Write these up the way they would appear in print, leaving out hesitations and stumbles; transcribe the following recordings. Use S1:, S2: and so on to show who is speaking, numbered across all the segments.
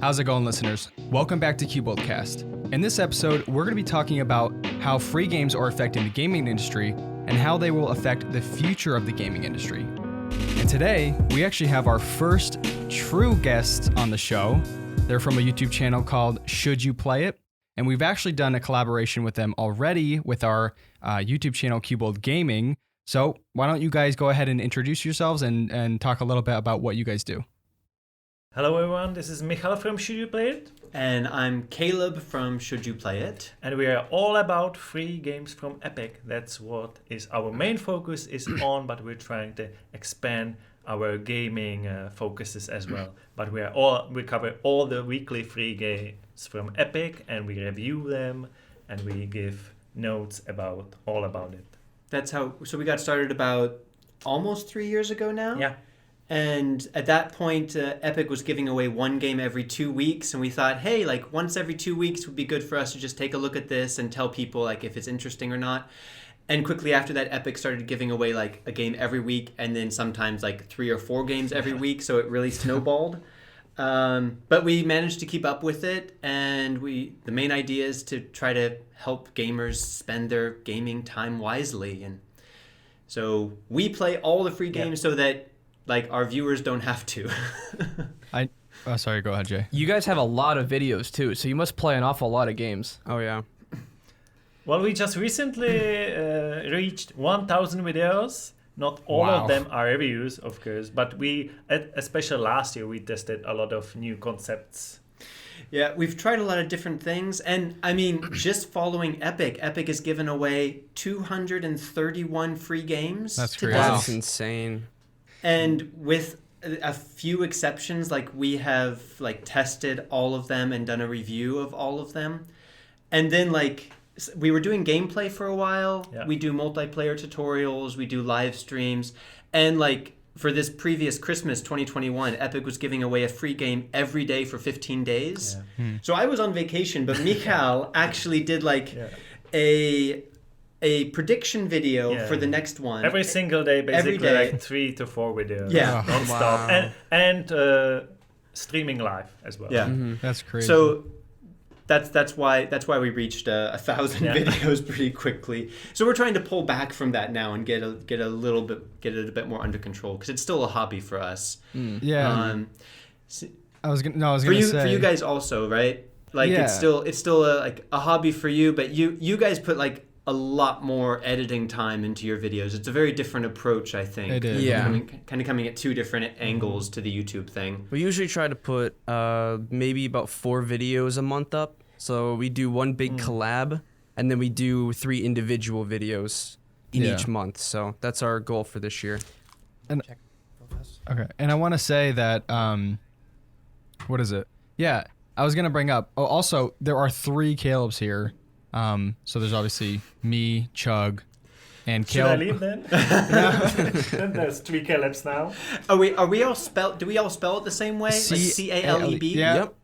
S1: How's it going, listeners? Welcome back to CuboldCast. In this episode, we're going to be talking about how free games are affecting the gaming industry and how they will affect the future of the gaming industry. And today, we actually have our first true guests on the show. They're from a YouTube channel called Should You Play It? And we've actually done a collaboration with them already with our YouTube channel, Cubold Gaming. So why don't you guys go ahead and introduce yourselves and talk a little bit about what you guys do.
S2: Hello everyone, this is Michal from Should You Play It?
S3: And I'm Caleb from Should You Play It?
S2: And we are all about free games from Epic. That's what is our main focus is on, but we're trying to expand our gaming focuses as well. But we cover all the weekly free games from Epic, and we review them, and we give notes about it.
S3: That's how, so we got started about almost 3 years ago now?
S2: Yeah.
S3: And at that point, Epic was giving away one game every 2 weeks, and we thought, hey, like once every 2 weeks would be good for us to just take a look at this and tell people like if it's interesting or not. And quickly after that, Epic started giving away like a game every week, and then sometimes like 3 or 4 games every week, so it really snowballed. But we managed to keep up with it, and the main idea is to try to help gamers spend their gaming time wisely. And so we play all the free games so that like our viewers don't have to.
S1: Sorry, go ahead, Jay.
S4: You guys have a lot of videos too, so you must play an awful lot of games.
S1: Oh yeah.
S2: Well, we just recently reached 1,000 videos. Not all of them are reviews, of course, but especially last year, we tested a lot of new concepts.
S3: Yeah, we've tried a lot of different things. And I mean, just following Epic has given away 231 free games.
S1: That's
S3: to
S1: crazy.
S3: date.
S4: That's insane.
S3: And with a few exceptions, like we have like tested all of them and done a review of all of them. And then like we were doing gameplay for a while. Yeah. We do multiplayer tutorials, we do live streams. And like for this previous Christmas 2021, Epic was giving away a free game every day for 15 days. Yeah. So I was on vacation, but Michal actually did like a prediction video for the next one.
S2: Every single day, basically,
S3: every day.
S2: Like 3 to 4 videos.
S3: Yeah.
S2: Non-stop. Wow. And streaming live as well.
S3: Yeah.
S1: Mm-hmm. That's crazy.
S3: So that's why we reached 1,000 videos pretty quickly. So we're trying to pull back from that now and get it a bit more under control, because it's still a hobby for us.
S1: Yeah. I was gonna say
S3: for you guys also, right? Like it's still a hobby for you, but you guys put like a lot more editing time into your videos. It's a very different approach, I think.
S1: It is.
S4: Yeah.
S3: Kind of coming at two different angles to the YouTube thing.
S4: We usually try to put maybe about 4 videos a month up. So we do one big collab, and then we do 3 individual videos in each month. So that's our goal for this year.
S1: And I want to say that, what is it? Yeah, I was going to bring up, also, there are 3 Calebs here. So there's obviously me, Chug, and Caleb.
S2: Should I leave then? Then there's 3 Calebs now.
S3: Are we all do we all spell it the same way? Caleb?
S1: Yeah.
S4: Yep.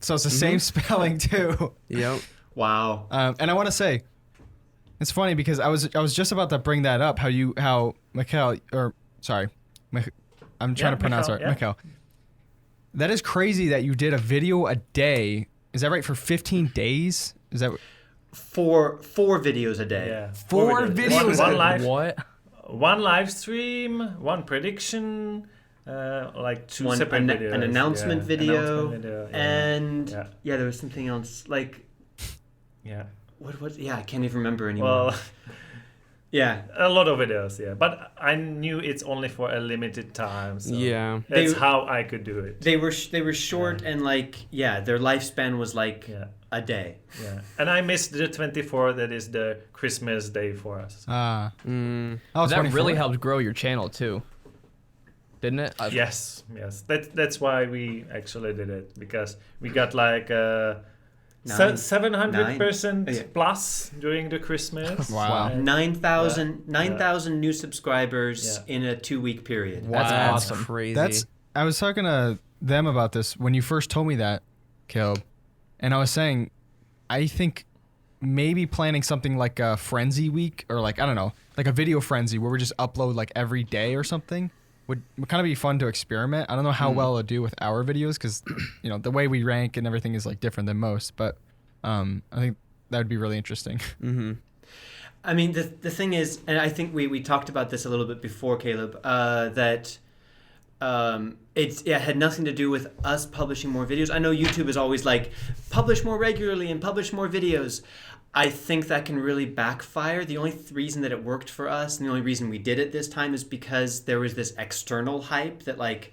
S1: So it's the same spelling too.
S4: Yep.
S3: Wow.
S1: And I want to say, it's funny because I was just about to bring that up. How Michal, I'm trying to pronounce it. Michal. That is crazy that you did a video a day. Is that right? For 15 days? Is that?
S3: 4 videos a day.
S2: Yeah.
S1: 4 videos.
S2: One live.
S4: What?
S2: One live stream, one prediction, like 2 separate videos.
S3: An announcement video, and
S2: yeah,
S3: there was something else like.
S2: Yeah.
S3: What was? Yeah, I can't even remember anymore.
S2: Well.
S3: Yeah.
S2: A lot of videos, yeah. But I knew it's only for a limited time. So that's how I could do it.
S3: They were short and like, their lifespan was like a day.
S2: Yeah. And I missed the 24th, that is the Christmas day for us.
S1: Oh,
S4: that really helped grow your channel too, didn't it?
S2: Yes. That's why we actually did it, because we got like 700% plus during the Christmas.
S1: Wow.
S3: 9,000 new subscribers in a 2-week period.
S1: Wow.
S4: That's awesome. Crazy.
S1: I was talking to them about this when you first told me that, Caleb, and I was saying, I think maybe planning something like a frenzy week, or like, I don't know, like a video frenzy where we just upload like every day or something. would kind of be fun to experiment. I don't know how well it'll do with our videos because, you know, the way we rank and everything is like different than most. But I think that would be really interesting.
S4: Mm-hmm.
S3: I mean, the thing is, and I think we talked about this a little bit before, Caleb, that it had nothing to do with us publishing more videos. I know YouTube is always like, publish more regularly and publish more videos. I think that can really backfire. The only reason that it worked for us and the only reason we did it this time is because there was this external hype that like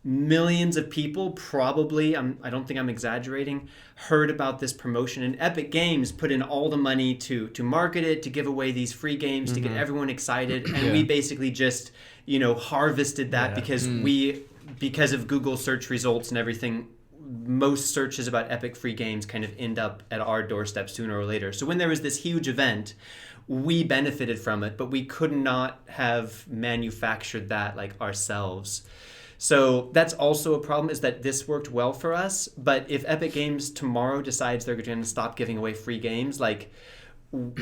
S3: millions of people probably, I don't think I'm exaggerating, heard about this promotion, and Epic Games put in all the money to market it, to give away these free games, to get everyone excited, and we basically just, you know, harvested that because of Google search results and everything. Most searches about Epic free games kind of end up at our doorstep sooner or later. So when there was this huge event, we benefited from it, but we could not have manufactured that like ourselves. So that's also a problem, is that this worked well for us. But if Epic Games tomorrow decides they're going to stop giving away free games, like,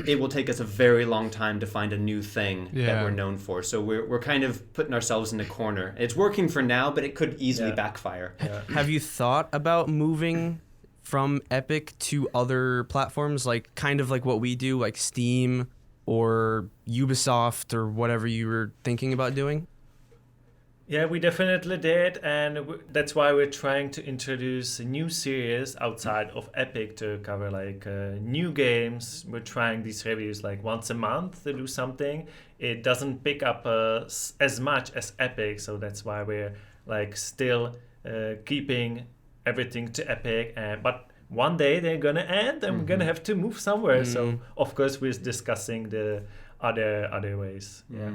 S3: it will take us a very long time to find a new thing that we're known for. So we're kind of putting ourselves in a corner. It's working for now, but it could easily backfire. Yeah.
S4: Have you thought about moving from Epic to other platforms, like kind of like what we do, like Steam or Ubisoft or whatever you were thinking about doing?
S2: Yeah, we definitely did, and that's why we're trying to introduce a new series outside of Epic to cover like new games. We're trying these reviews like once a month to do something. It doesn't pick up as much as Epic, so that's why we're like still keeping everything to Epic. But one day they're gonna end, and we're gonna have to move somewhere. So of course we're discussing the other ways. Yeah.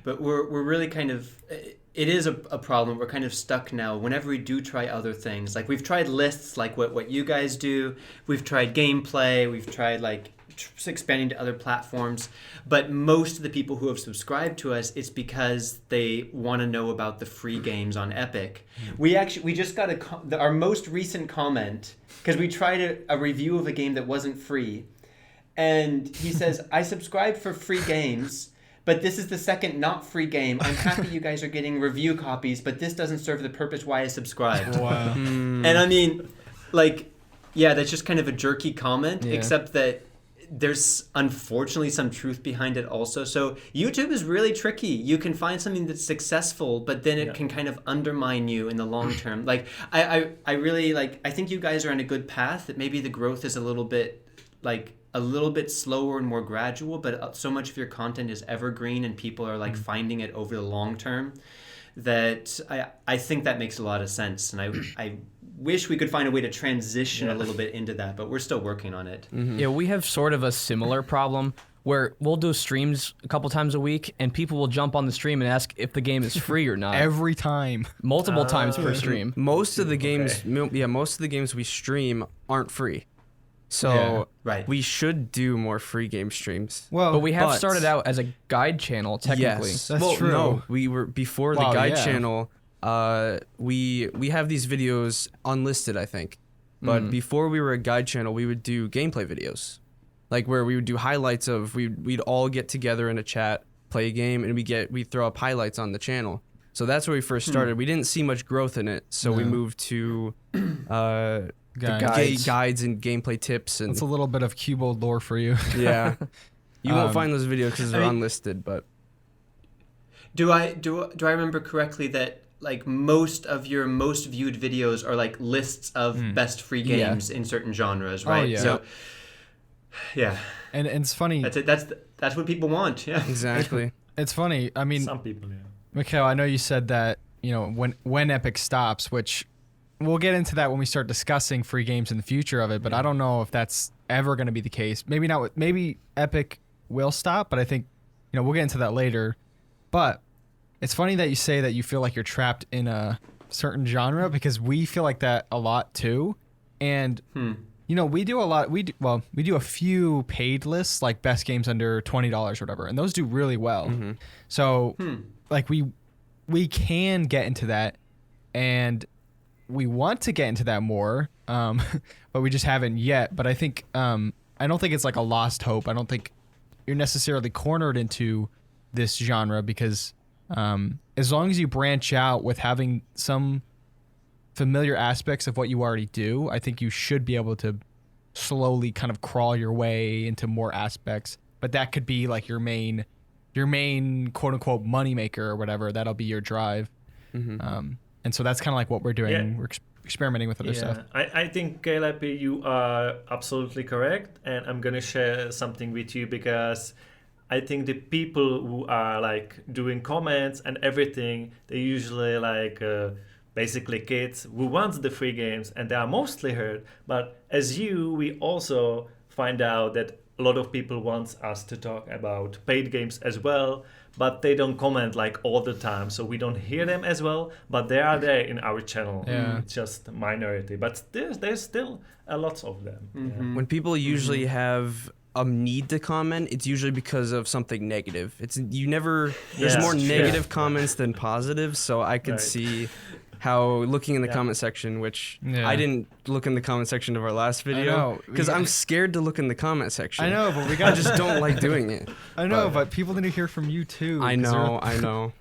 S3: But we're really kind of, it is a problem. We're kind of stuck now whenever we do try other things. Like we've tried lists like what you guys do. We've tried gameplay. We've tried like expanding to other platforms. But most of the people who have subscribed to us, it's because they want to know about the free games on Epic. We just got our most recent comment, because we tried a review of a game that wasn't free. And he says, I subscribe for free games, but this is the second not free game. I'm happy you guys are getting review copies, but this doesn't serve the purpose why I subscribed.
S1: Wow.
S3: And I mean, like, yeah, that's just kind of a jerky comment, except that there's unfortunately some truth behind it also. So YouTube is really tricky. You can find something that's successful, but then it can kind of undermine you in the long term. Like, I really, like, I think you guys are on a good path, that maybe the growth is a little bit slower and more gradual, but so much of your content is evergreen and people are like finding it over the long term, that I think that makes a lot of sense. And I wish we could find a way to transition a little bit into that, but we're still working on it.
S5: Yeah, we have sort of a similar problem where we'll do streams a couple times a week and people will jump on the stream and ask if the game is free or not.
S1: Every time.
S5: Multiple times per stream.
S4: Most of the games, most of the games we stream aren't free. So we should do more free game streams.
S1: Well,
S5: but we have started out as a guide channel, technically.
S4: Yes,
S1: that's true.
S4: No, we were before the guide channel. We have these videos unlisted, I think. But before we were a guide channel, we would do gameplay videos, like where we would do highlights of. We'd all get together in a chat, play a game, and we throw up highlights on the channel. So that's where we first started. We didn't see much growth in it, so we moved to guides and gameplay tips. And
S1: it's a little bit of Cubold lore for you.
S4: Yeah, you won't find those videos because they're unlisted. But
S3: do I remember correctly that like most of your most viewed videos are like lists of best free games in certain genres, right?
S1: Oh, yeah.
S3: So
S1: and it's funny.
S3: That's it. That's what people want. Yeah,
S4: exactly.
S1: It's funny. I mean,
S2: Some people,
S1: Mikhail, I know you said that, you know, when Epic stops, which we'll get into that when we start discussing free games in the future of it, but I don't know if that's ever going to be the case. Maybe not. Maybe Epic will stop, but I think, you know, we'll get into that later. But it's funny that you say that you feel like you're trapped in a certain genre, because we feel like that a lot too. And you know, we do a lot. We do a few paid lists, like best games under $20 or whatever, and those do really well. So like we can get into that, and we want to get into that more, but we just haven't yet. But I think I don't think it's like a lost hope. I don't think you're necessarily cornered into this genre, because As long as you branch out with having some familiar aspects of what you already do, I think you should be able to slowly kind of crawl your way into more aspects. But that could be like your main quote unquote moneymaker or whatever. That'll be your drive. And so that's kind of like what we're doing.
S2: Yeah.
S1: We're experimenting with other stuff.
S2: I think, Caleb, you are absolutely correct. And I'm going to share something with you because I think the people who are like doing comments and everything, they usually like basically kids who want the free games, and they are mostly hurt. But as we also find out that a lot of people want us to talk about paid games as well, but they don't comment like all the time, so we don't hear them as well. But they are there in our channel.
S1: Yeah.
S2: It's just a minority, but there's still a lot of them. Yeah.
S4: When people usually have a need to comment, it's usually because of something negative. There's
S2: Yeah,
S4: more
S2: true.
S4: negative comments than positive, so I could
S2: Right.
S4: see how looking in the
S2: Yeah.
S4: comment section, which
S1: Yeah.
S4: I didn't look in the comment section of our last video
S1: know.
S4: because I'm scared to look in the comment section.
S1: I know, but we
S4: I
S1: got
S4: just don't like doing it.
S1: I know, but people need to hear from you too.
S4: I
S1: 'cause
S4: know.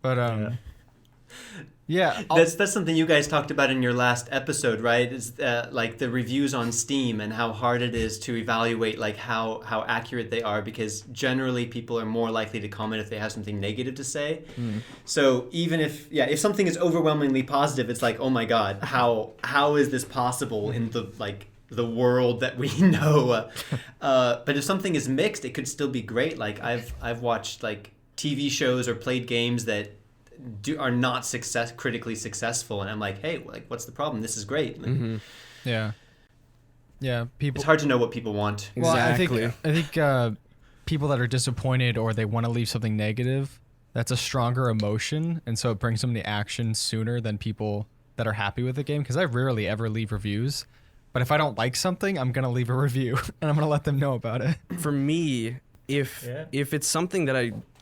S1: But yeah.
S3: That's something you guys talked about in your last episode, right? Is like the reviews on Steam and how hard it is to evaluate like how accurate they are, because generally people are more likely to comment if they have something negative to say. So even if something is overwhelmingly positive, it's like, oh my god, how is this possible in the world that we know? But if something is mixed, it could still be great. Like I've watched like TV shows or played games that are not critically successful, and I'm like, hey, like, what's the problem? This is great. Like,
S1: Yeah. People.
S3: It's hard to know what people want.
S1: Well,
S4: Exactly.
S1: I think people that are disappointed or they want to leave something negative, that's a stronger emotion, and so it brings them to action sooner than people that are happy with the game. Because I rarely ever leave reviews, but if I don't like something, I'm gonna leave a review and I'm gonna let them know about it.
S4: For me, if it's something that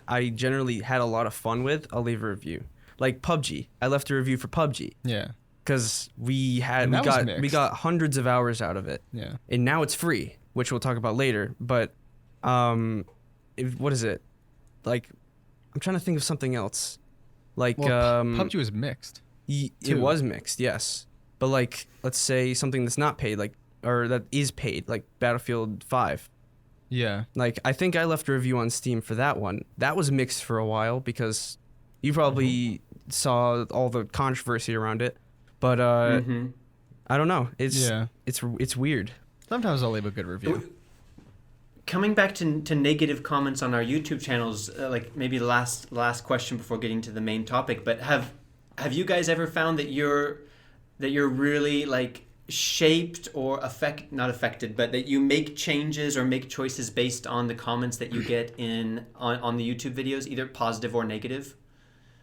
S4: I generally had a lot of fun with, I'll leave a review. Like PUBG, I left a review for PUBG
S1: Yeah.
S4: because we
S1: that was mixed.
S4: got hundreds of hours out of it.
S1: Yeah.
S4: And now it's free, which we'll talk about later. But what is it? Like, I'm trying to think of something else. Like
S1: Well, PUBG was mixed.
S4: it
S1: too.
S4: was mixed, yes. But like, let's say something that's not paid, or that is paid, like Battlefield 5.
S1: Yeah.
S4: Like, I think I left a review on Steam for that one. That was mixed for a while because you probably saw all the controversy around it. But I don't know. It's weird.
S1: Sometimes I'll leave a good review.
S3: Coming back to negative comments on our YouTube channels, like maybe the last question before getting to the main topic, but have you guys ever found that you're really like shaped or not affected, but that you make changes or make choices based on the comments that you get on the YouTube videos, either positive or negative?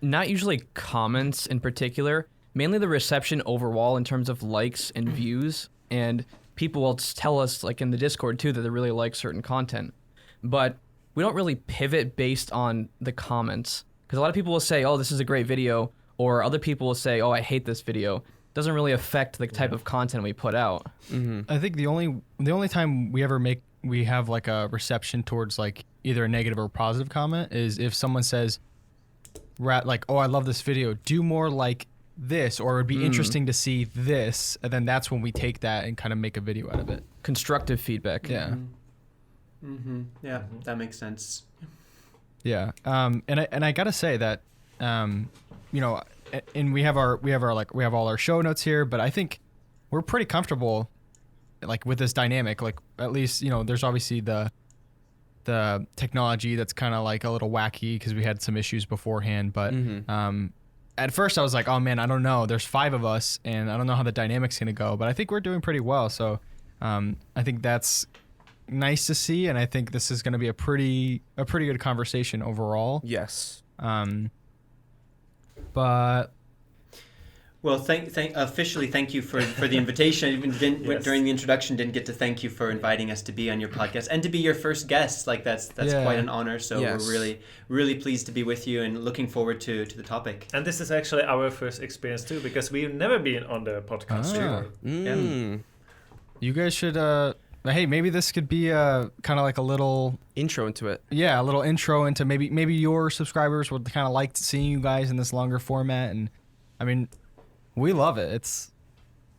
S5: Not usually comments in particular, mainly the reception overall in terms of likes and views, and people will tell us like in the Discord too that they really like certain content, but we don't really pivot based on the comments, because a lot of people will say, oh, this is a great video, or other people will say, oh, I hate this video. Doesn't really affect the type of content we put out.
S1: I think the only time we have like a reception towards like either a negative or positive comment is if someone says, like, oh, I love this video, do more like this, or it would be interesting to see this, and then that's when we take that and kind of make a video out of it.
S5: Constructive feedback.
S1: Yeah.
S3: Yeah, that makes sense.
S1: Yeah. And I gotta say that, you know, and we have all our show notes here, but I think we're pretty comfortable like with this dynamic. Like, at least, you know, there's obviously the technology that's kind of like a little wacky because we had some issues beforehand, but at first I was like, oh man, I don't know, there's 5 of us and I don't know how the dynamic's gonna go, but I think we're doing pretty well. So I think that's nice to see, and I think this is gonna be a pretty good conversation overall.
S4: Yes.
S1: But
S3: Well, officially thank you for the invitation. I even didn't
S2: Yes.
S3: during the introduction didn't get to thank you for inviting us to be on your podcast and to be your first guest. Like that's
S1: Yeah.
S3: quite an honor. So
S4: Yes.
S3: we're really pleased to be with you and looking forward to the topic.
S2: And this is actually our first experience too, because we've never been on the podcast.
S1: Ah.
S2: before.
S4: Mm.
S1: you guys should But hey, maybe this could be kind of like a little
S4: Intro into it.
S1: Yeah, a little intro into maybe your subscribers would kind of like seeing you guys in this longer format, and I mean, we love it. It's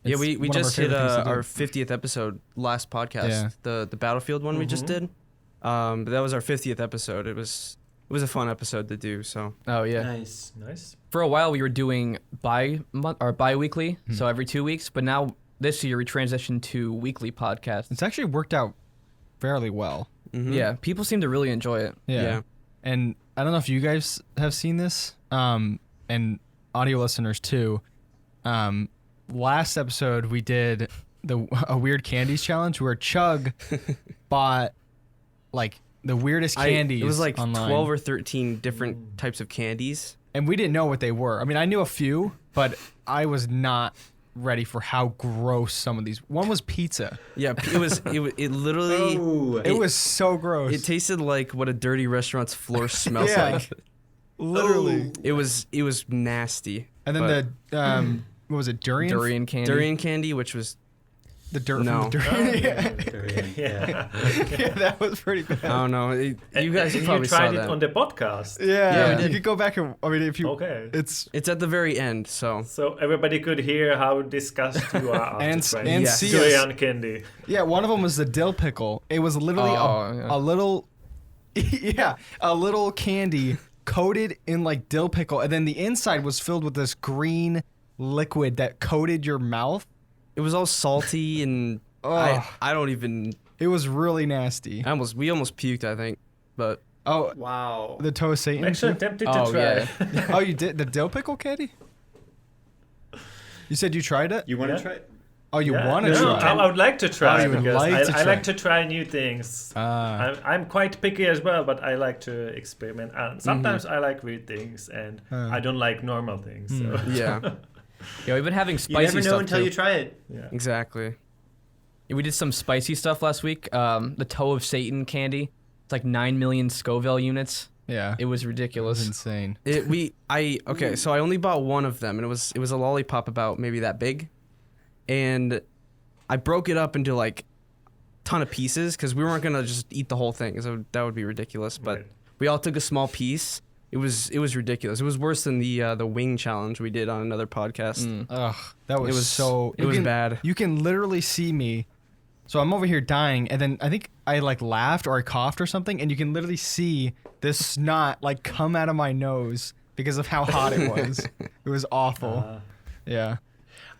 S4: Yeah, we
S1: one of our
S4: just hit
S1: favorite things to do.
S4: our 50th episode last podcast,
S1: Yeah.
S4: the Battlefield one we just did. But that was our 50th episode. It was a fun episode to do. So
S5: Oh yeah.
S3: Nice.
S5: For a while we were doing bi-weekly, so every 2 weeks, but now this year we transitioned to weekly podcasts.
S1: It's actually worked out fairly well.
S5: Yeah, people seem to really enjoy it.
S1: Yeah. And I don't know if you guys have seen this, and audio listeners too. Last episode we did a weird candies challenge where Chug bought like the weirdest candies.
S4: It was like
S1: online.
S4: 12 or 13 different types of candies.
S1: And we didn't know what they were. I mean, I knew a few, but I was not ready for how gross some of these. One was pizza.
S4: Yeah, it literally
S3: Oh,
S1: It was so gross.
S4: it tasted like what a dirty restaurant's floor smells
S1: Yeah.
S4: like.
S1: Literally.
S4: It was nasty.
S1: And then the what was it? Durian.
S5: Durian candy.
S4: Durian candy, which was
S1: The dirt.
S4: No.
S1: From the durian.
S2: Yeah.
S1: Yeah, that was pretty
S4: I
S1: bad.
S4: don't know. You guys
S2: And
S4: probably
S2: you
S4: saw
S2: tried it
S4: that.
S2: on the podcast.
S1: Yeah,
S4: we did.
S1: you could go back and I mean, if you.
S2: Okay.
S1: It's
S4: It's at the very end, so
S2: So everybody could hear how disgusted you are after
S1: and
S2: trying
S1: and
S4: Yes.
S1: see us.
S2: durian candy.
S1: Yeah, one of them was the dill pickle. It was literally
S5: Yeah.
S1: a little, yeah, a little candy coated in like dill pickle, and then the inside was filled with this green liquid that coated your mouth.
S4: it was all salty and
S1: Ugh.
S4: I don't even.
S1: It was really nasty.
S4: We almost puked, I think, but
S1: Oh,
S3: wow.
S1: the toe Satan.
S2: Actually, I'm
S1: too?
S2: tempted to
S5: Oh,
S2: try.
S5: yeah.
S1: Oh, you did the dill pickle candy? You said you tried it?
S3: You want to
S2: Yeah.
S3: try it?
S1: Oh, you
S2: Yeah.
S1: want to
S2: No,
S1: try?
S2: I would like to try
S1: Oh, you would
S2: because
S1: like to
S2: I
S1: try.
S2: like to try new things. I'm quite picky as well, but I like to experiment. And sometimes I like weird things, and I don't like normal things. So.
S4: yeah,
S5: Yeah, we've been having
S3: You
S5: spicy
S3: never know
S5: stuff
S3: until
S5: too.
S3: you try it.
S2: Yeah.
S4: exactly.
S5: We did some spicy stuff last week. The Toe of Satan candy. It's like 9 million Scoville units.
S1: Yeah.
S5: It was
S1: It was
S5: ridiculous.
S1: insane.
S4: Okay, so I only bought one of them, and it was a lollipop about maybe that big, and I broke it up into like a ton of pieces because we weren't gonna just eat the whole thing, so that would be ridiculous. But
S2: Right.
S4: we all took a small piece. It was ridiculous. It was worse than the wing challenge we did on another podcast.
S1: Ugh, that was,
S4: It was
S1: so.
S4: it
S1: you
S4: was
S1: can-
S4: bad.
S1: You can literally see me. So I'm over here dying, and then I think I like laughed or I coughed or something, and you can literally see this snot like come out of my nose because of how hot it was. It was awful. Yeah.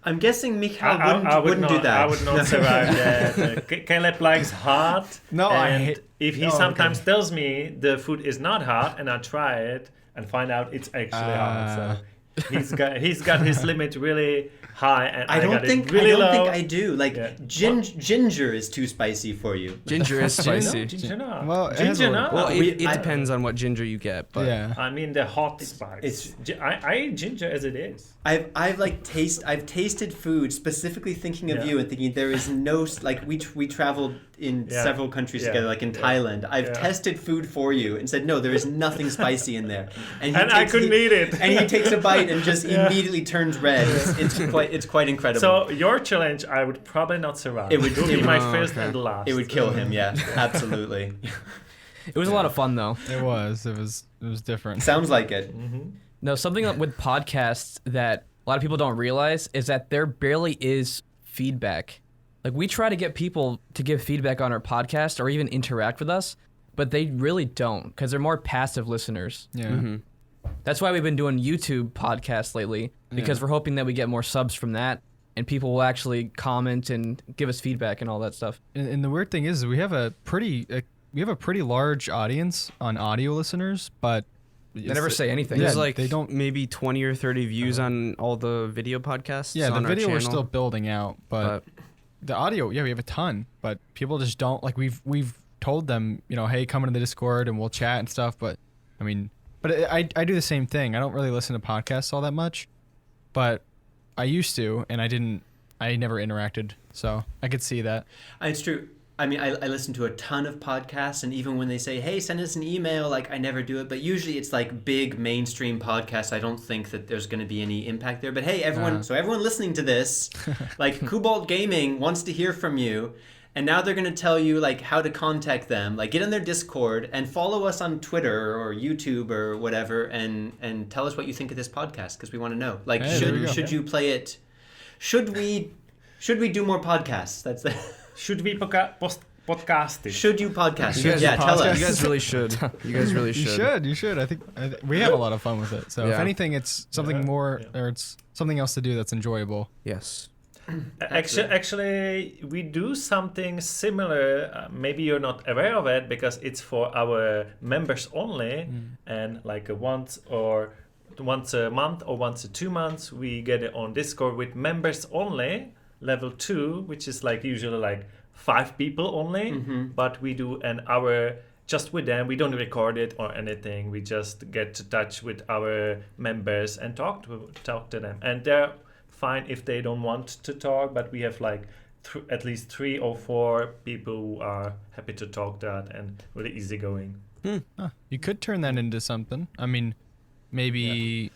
S3: I'm guessing Mikhail
S2: I would
S3: wouldn't
S2: not,
S3: do that.
S2: I would not survive that. Caleb likes hot.
S1: No, I
S2: and
S1: hate-
S2: if he
S1: no,
S2: sometimes
S1: okay.
S2: tells me the food is not hot, and I try it and find out it's actually hot. So he's got his limit really high, and I,
S3: I don't
S2: got
S3: think
S2: it really
S3: I don't
S2: low.
S3: think I do. Like
S2: Yeah.
S3: ginger is too spicy for you.
S4: Ginger is
S2: No,
S4: spicy.
S2: ginger not.
S1: Well, it has a
S2: ginger
S1: little-
S2: not.
S4: Well,
S3: We-
S4: it
S3: I-
S4: depends on what ginger you get, but
S1: Yeah.
S2: I mean the hot spice. I eat ginger as it is.
S3: I've tasted food specifically thinking of
S2: Yeah.
S3: you and thinking there is no like we traveled in
S2: Yeah.
S3: several countries
S2: Yeah.
S3: together, like in
S2: Yeah.
S3: Thailand. I've
S2: Yeah.
S3: tested food for you and said no, there is nothing spicy in there.
S2: And I couldn't eat it.
S3: And he takes a bite and just
S2: Yeah.
S3: immediately turns red. It's quite incredible.
S2: So your challenge, I would probably not survive.
S3: It would-
S2: It would
S3: it
S2: be my
S4: would-
S2: first
S4: okay.
S2: and last.
S3: it would kill him. Yeah, absolutely.
S5: It was a lot of fun though.
S1: It was. It was different.
S3: Sounds like it.
S5: No, something with podcasts that a lot of people don't realize is that there barely is feedback. Like we try to get people to give feedback on our podcast or even interact with us, but they really don't because they're more passive listeners.
S1: Yeah.
S5: That's why we've been doing YouTube podcasts lately because we're hoping that we get more subs from that and people will actually comment and give us feedback and all that stuff.
S1: And the weird thing is, we have a pretty large audience on audio listeners, but
S5: They never say anything.
S1: Yeah,
S4: there's like
S1: they don't-
S4: maybe 20 or 30 views on all the video podcasts.
S1: Yeah, the
S4: on our
S1: video we're
S4: channel.
S1: still building out, but the audio, yeah, we have a ton, but people just don't like. We've told them, hey, come into the Discord and we'll chat and stuff. But I mean, I do the same thing. I don't really listen to podcasts all that much, but I used to, and I never interacted, so I could see that.
S3: It's true. I mean, I listen to a ton of podcasts, and even when they say, hey, send us an email, like, I never do it. But usually it's like big mainstream podcasts. I don't think that there's going to be any impact there. But hey, everyone listening to this, like, Cobalt Gaming wants to hear from you. And now they're going to tell you like how to contact them. Like get on their Discord and follow us on Twitter or YouTube or whatever, and tell us what you think of this podcast because we want to know. Like
S1: Hey, there we go.
S3: should you play it? Should we do more podcasts? That's the.
S2: Should we podcast it?
S3: Should you podcast?
S4: You guys
S3: Yeah, tell us.
S4: You guys really should. You guys really should.
S1: You should. I think we have a lot of fun with it. So if
S4: Yeah.
S1: anything, it's something more, or it's something else to do that's enjoyable.
S4: Yes.
S2: Actually, we do something similar. Maybe you're not aware of it because it's for our members only, and like once a month or once a 2 months, we get it on Discord with members only, level 2, which is like usually like 5 people only. But we do an hour just with them. We don't record it or anything. We just get to touch with our members and talk to them, and they're fine if they don't want to talk, but we have like at least 3 or 4 people who are happy to talk that and really easygoing.
S1: You could turn that into something. I mean, maybe,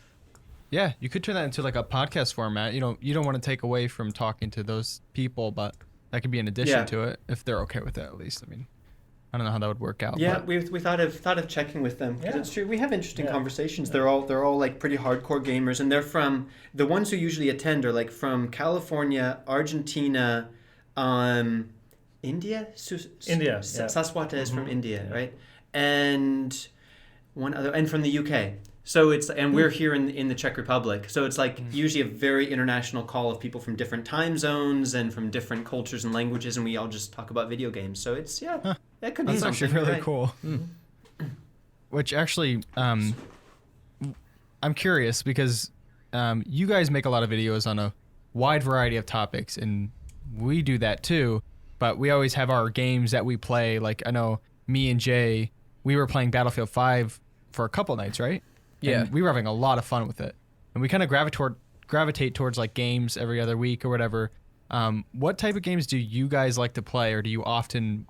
S1: yeah, you could turn that into like a podcast format. You don't want to take away from talking to those people, but that could be an addition to it if they're okay with it at least. I mean, I don't know how that would work out.
S3: Yeah,
S1: but.
S3: we thought of checking with them because it's true. We have interesting conversations.
S2: Yeah.
S3: They're all like pretty hardcore gamers, and they're from the ones who usually attend are like from California, Argentina, India.
S2: India,
S3: Saswata is from India,
S2: Yeah.
S3: right? And one other, and from the UK. So it's, and we're here in the Czech Republic. So it's like usually a very international call of people from different time zones and from different cultures and languages, and we all just talk about video games. So it's that could be
S1: That's
S3: something.
S1: actually really
S3: right?
S1: cool. Which actually, I'm curious because you guys make a lot of videos on a wide variety of topics, and we do that too. But we always have our games that we play. Like I know me and Jay, we were playing Battlefield 5 for a couple nights, right?
S5: Yeah.
S1: And we were having a lot of fun with it, and we kind of gravitate towards like games every other week or whatever. What type of games do you guys like to play, or do you often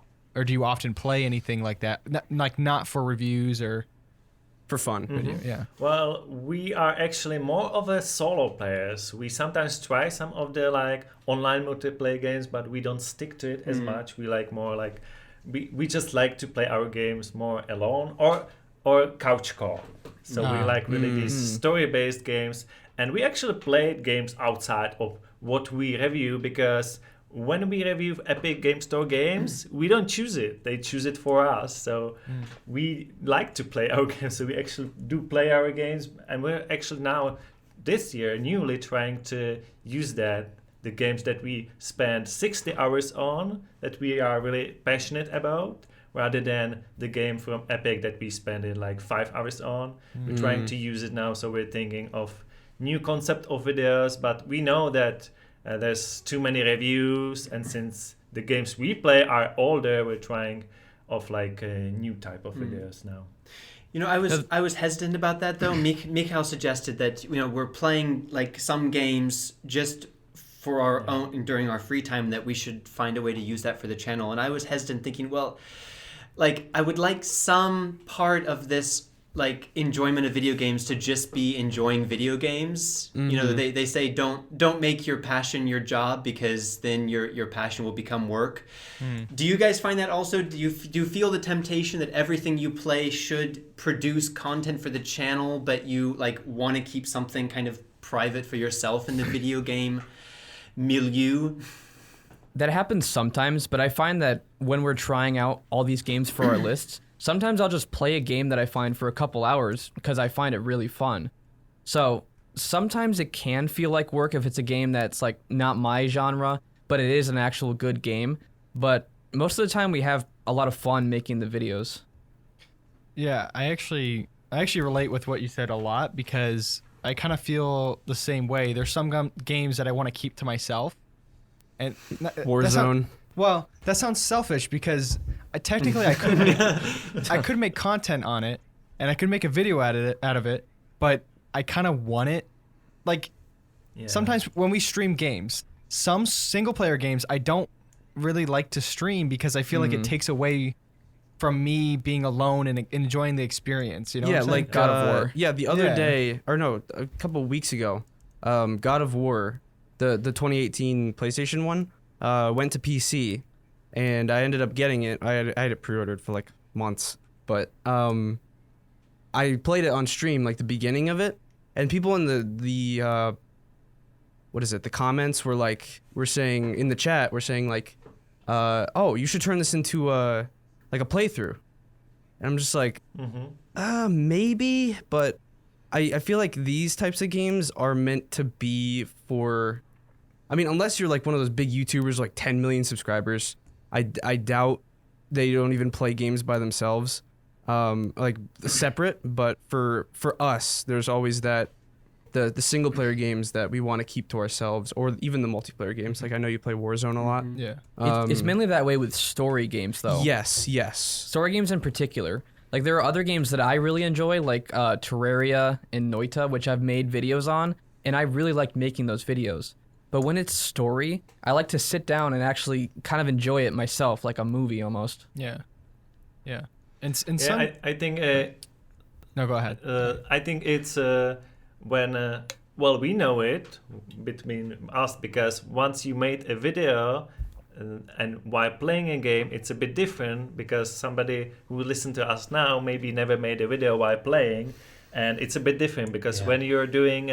S1: play anything like that? Not for reviews or
S4: For fun.
S1: video. Yeah.
S2: Well, we are actually more of a solo players. We sometimes try some of the like online multiplayer games, but we don't stick to it as much. We like more like we just like to play our games more alone or couch co-op. So we like really these story-based games, and we actually played games outside of what we review because when we review Epic Game Store games, we don't choose it. They choose it for us. So we like to play our games. So we actually do play our games, and we're actually now this year newly trying to use the games that we spend 60 hours on, that we are really passionate about, rather than the game from Epic that we spend in like 5 hours on. We're trying to use it now, so we're thinking of new concept of videos, but we know that there's too many reviews, and since the games we play are older, we're trying of like a new type of videos now.
S3: You know, I was hesitant about that though. Mikhail suggested that we're playing like some games just for our own during our free time, that we should find a way to use that for the channel. And I was hesitant, thinking, well, like I would like some part of this like enjoyment of video games to just be enjoying video games. You know, they say don't make your passion your job, because then your passion will become work. Do you guys find that also? Do you feel the temptation that everything you play should produce content for the channel, but you like want to keep something kind of private for yourself in the video game milieu?
S5: That happens sometimes, but I find that when we're trying out all these games for our lists, sometimes I'll just play a game that I find for a couple hours because I find it really fun. So sometimes it can feel like work if it's a game that's like not my genre, but it is an actual good game. But most of the time we have a lot of fun making the videos.
S1: Yeah, I actually relate with what you said a lot, because I kind of feel the same way. There's some games that I want to keep to myself. And
S4: Warzone.
S1: Well, that sounds selfish, because I could make content on it, and I could make a video out of it, but I kind of want it. Like sometimes when we stream games, some single player games I don't really like to stream because I feel like it takes away from me being alone and enjoying the experience. You know?
S4: Yeah,
S1: what I'm saying?
S4: like God of War. Yeah, the other
S1: Yeah.
S4: day, or no, a couple of weeks ago, God of War, the 2018 PlayStation one, went to PC, and I ended up getting it. I had it pre-ordered for like months, but I played it on stream, like the beginning of it, and people in the what is it? The comments were saying in the chat, oh, you should turn this into like a playthrough. And I'm just like, maybe, but I feel like these types of games are meant to be for, I mean, unless you're like one of those big YouTubers, like 10 million subscribers, I doubt they don't even play games by themselves, like separate. But for us, there's always that the single player games that we want to keep to ourselves, or even the multiplayer games. Like I know you play Warzone a lot.
S1: Yeah.
S5: It's mainly that way with story games, though.
S4: Yes.
S5: Story games in particular. Like there are other games that I really enjoy, like Terraria and Noita, which I've made videos on, and I really like making those videos. But when it's story, I like to sit down and actually kind of enjoy it myself, like a movie almost.
S1: Yeah. And some...
S2: I think...
S1: no, go ahead.
S2: I think it's when... well, we know it between us, because once you made a video... And while playing a game, it's a bit different, because somebody who listens to us now maybe never made a video while playing, and it's a bit different because when you're playing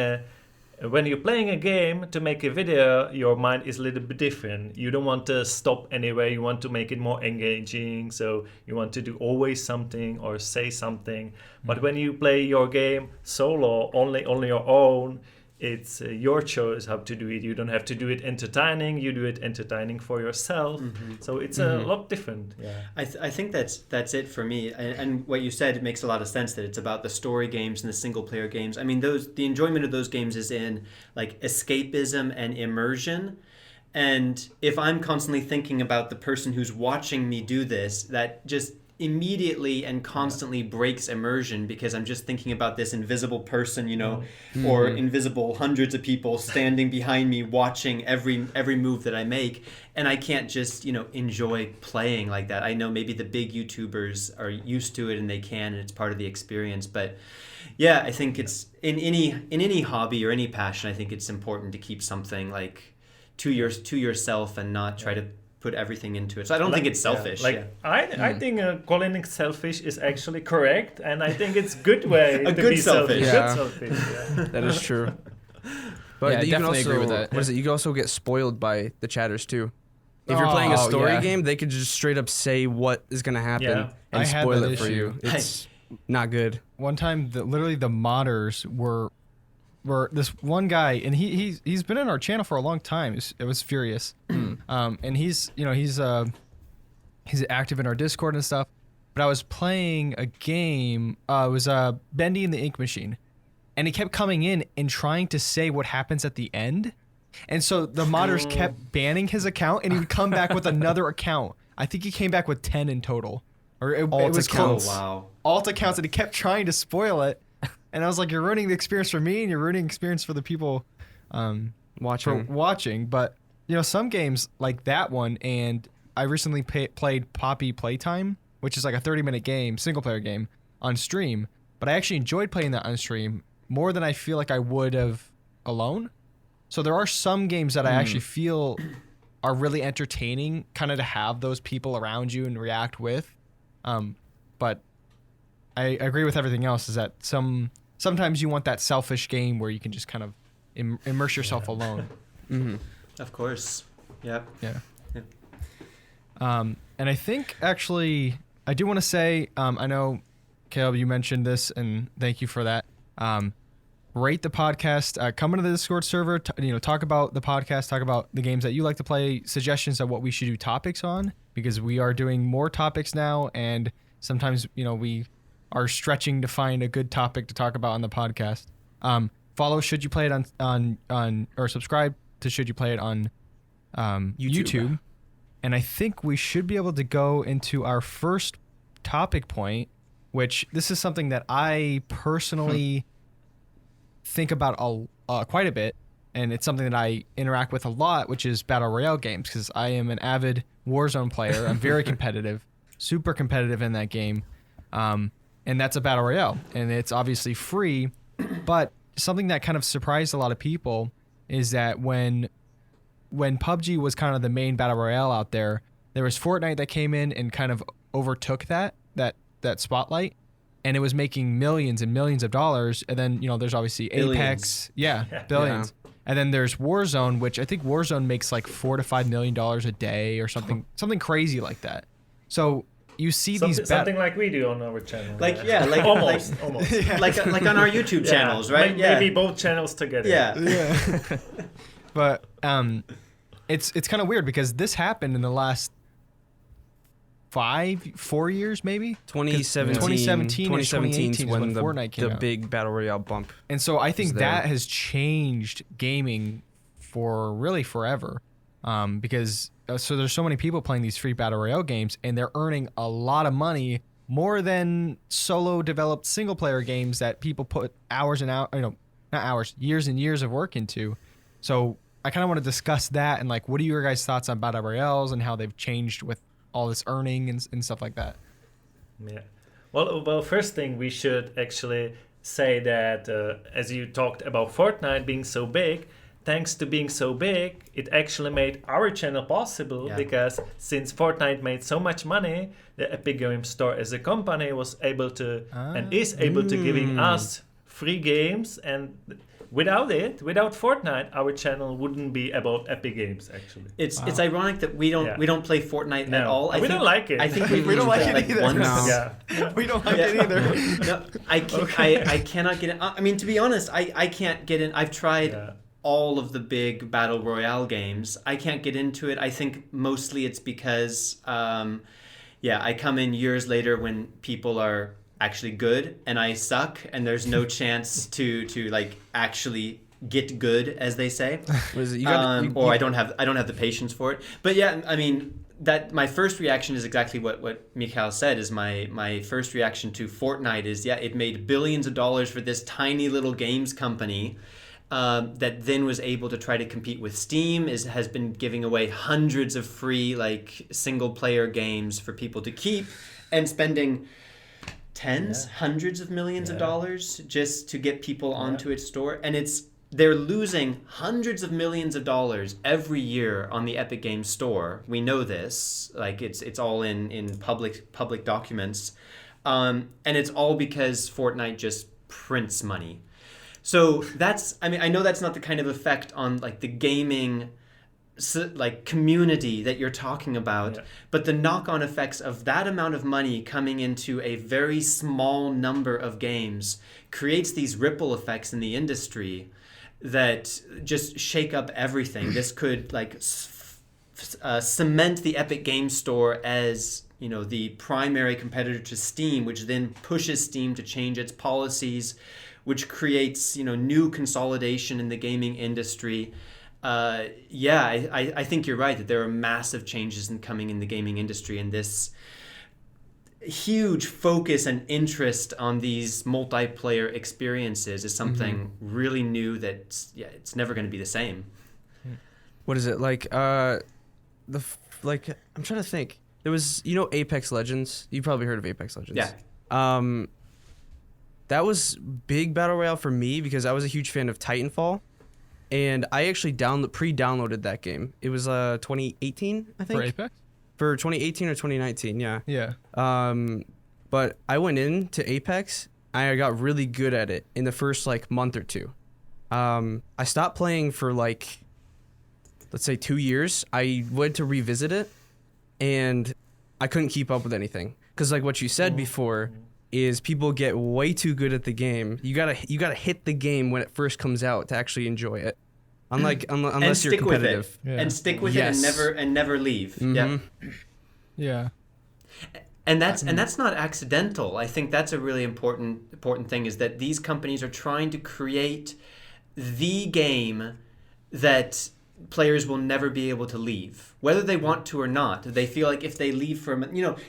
S2: a game to make a video, your mind is a little bit different. You don't want to stop anywhere. You want to make it more engaging, so you want to do always something or say something. But when you play your game solo, only on your own, it's your choice how to do it. You don't have to do it entertaining. You do it entertaining for yourself. So it's a lot different. Yeah,
S3: I think that's it for me. And what you said, it makes a lot of sense that it's about the story games and the single player games. I mean, the enjoyment of those games is in like escapism and immersion. And if I'm constantly thinking about the person who's watching me do this, that just immediately and constantly breaks immersion, because I'm just thinking about this invisible person, or invisible hundreds of people standing behind me watching every move that I make, and I can't just enjoy playing like that. I know maybe the big YouTubers are used to it and they can, and it's part of the experience, but yeah, I think it's in any hobby or any passion, I think it's important to keep something like to yourself and not try to put everything into it. So I don't think it's selfish.
S2: I think calling it selfish is actually correct, and I think it's good way to
S3: good
S2: be selfish.
S3: selfish.
S2: Good selfish. Yeah.
S4: That is true. But
S5: Yeah, I
S4: you can
S5: definitely
S4: also,
S5: agree with that.
S4: What is it? You can also get spoiled by the chatters too. If you're playing a story game, they could just straight up say what is going to happen
S2: Yeah.
S1: I
S4: and
S1: had
S4: spoil
S1: that
S4: it for you.
S1: issue.
S4: It's not good.
S1: One time, literally the modders were this one guy, and he's been in our channel for a long time. It was Furious, and he's active in our Discord and stuff. But I was playing a game. It was Bendy and the Ink Machine, and he kept coming in and trying to say what happens at the end, and so the modders kept banning his account, and he would come back with another account. I think he came back with 10 in total, or it was
S4: accounts.
S3: Oh, wow.
S1: alt accounts, and he kept trying to spoil it. And I was like, you're ruining the experience for me, and you're ruining the experience for the people watching. But, some games like that one, and I recently played Poppy Playtime, which is like a 30-minute game, single-player game, on stream. But I actually enjoyed playing that on stream more than I feel like I would have alone. So there are some games that I actually feel are really entertaining, kind of to have those people around you and react with. But I agree with everything else, is that sometimes you want that selfish game where you can just kind of immerse yourself alone.
S3: Of course. Yep.
S1: Yeah. And I think actually, I do want to say, I know, Caleb, you mentioned this, and thank you for that. Rate the podcast, come into the Discord server, talk about the podcast, talk about the games that you like to play, suggestions of what we should do topics on, because we are doing more topics now, and sometimes, we are stretching to find a good topic to talk about on the podcast. Follow Should You Play It on or subscribe to Should You Play It on YouTube. And I think we should be able to go into our first topic point, which this is something that I personally think about quite a bit, and it's something that I interact with a lot, which is Battle Royale games, because I am an avid Warzone player. I'm very competitive, super competitive in that game. And that's a Battle Royale, and it's obviously free, but something that kind of surprised a lot of people is that when PUBG was kind of the main Battle Royale out there, There was Fortnite that came in and kind of overtook that spotlight, and it was making millions and millions of dollars. And then, there's obviously
S3: Billions.
S1: Apex. Yeah, billions. Yeah. And then there's Warzone, which I think Warzone makes like $4 to $5 million a day or something crazy like that. So you see
S2: something like we do on our channel.
S3: Like
S2: almost.
S3: Yeah. like on our YouTube channels, right?
S2: Maybe both channels together.
S3: Yeah.
S1: But it's kind of weird because this happened in the last 4 years maybe.
S4: 2017
S1: and 2018 is when Fortnite came
S4: the
S1: out.
S4: big battle royale bump.
S1: And so I think that has changed gaming for really forever, because so there's so many people playing these free battle royale games, and they're earning a lot of money, more than solo developed single player games that people put hours and hours, not hours, years and years of work into. So I kind of want to discuss that and like, what are your guys' thoughts on battle royales and how they've changed with all this earning and stuff like that?
S2: Yeah. Well, first thing we should actually say that as you talked about Fortnite being so big, thanks to being so big, it actually made our channel possible, because since Fortnite made so much money, the Epic Games Store as a company was able to and is able to giving us free games, and without Fortnite, our channel wouldn't be about Epic Games actually.
S3: It's ironic that we don't play Fortnite at all.
S2: We don't like it.
S3: I think
S1: we don't like it either.
S3: Once.
S1: No. We don't like it either.
S3: No, I cannot get in. I mean, to be honest, I can't get in. I've tried all of the big battle royale games. I can't get into it. I think mostly it's because I come in years later when people are actually good and I suck, and there's no chance to like actually get good, as they say. Or I don't have the patience for it. But yeah, I mean, that my first reaction is exactly what Mikhail said. Is my first reaction to Fortnite is it made billions of dollars for this tiny little games company that then was able to try to compete with Steam, has been giving away hundreds of free like single player games for people to keep, and spending hundreds of millions of dollars just to get people onto its store. And they're losing hundreds of millions of dollars every year on the Epic Games Store. We know this, like it's all in public documents, and it's all because Fortnite just prints money. So I know that's not the kind of effect on like the gaming like community that you're talking about, but the knock-on effects of that amount of money coming into a very small number of games creates these ripple effects in the industry that just shake up everything. This could like cement the Epic Games Store as the primary competitor to Steam, which then pushes Steam to change its policies, which creates new consolidation in the gaming industry. I think you're right that there are massive changes coming in the gaming industry, and this huge focus and interest on these multiplayer experiences is something really new that it's never going to be the same.
S4: What is it like? I'm trying to think. There was Apex Legends. You probably heard of Apex Legends.
S3: Yeah.
S4: That was big battle royale for me because I was a huge fan of Titanfall. And I actually pre-downloaded that game. It was 2018, I think.
S1: For Apex?
S4: For 2018 or 2019, yeah.
S1: Yeah.
S4: But I went into Apex. I got really good at it in the first month or two. I stopped playing for let's say 2 years. I went to revisit it, and I couldn't keep up with anything. Because what you said before is people get way too good at the game. You gotta hit the game when it first comes out to actually enjoy it. Unless you're competitive.
S3: And stick with it and never leave.
S4: Mm-hmm.
S1: Yeah.
S3: And that's not accidental. I think that's a really important thing, is that these companies are trying to create the game that players will never be able to leave, whether they want to or not. They feel like if they leave from,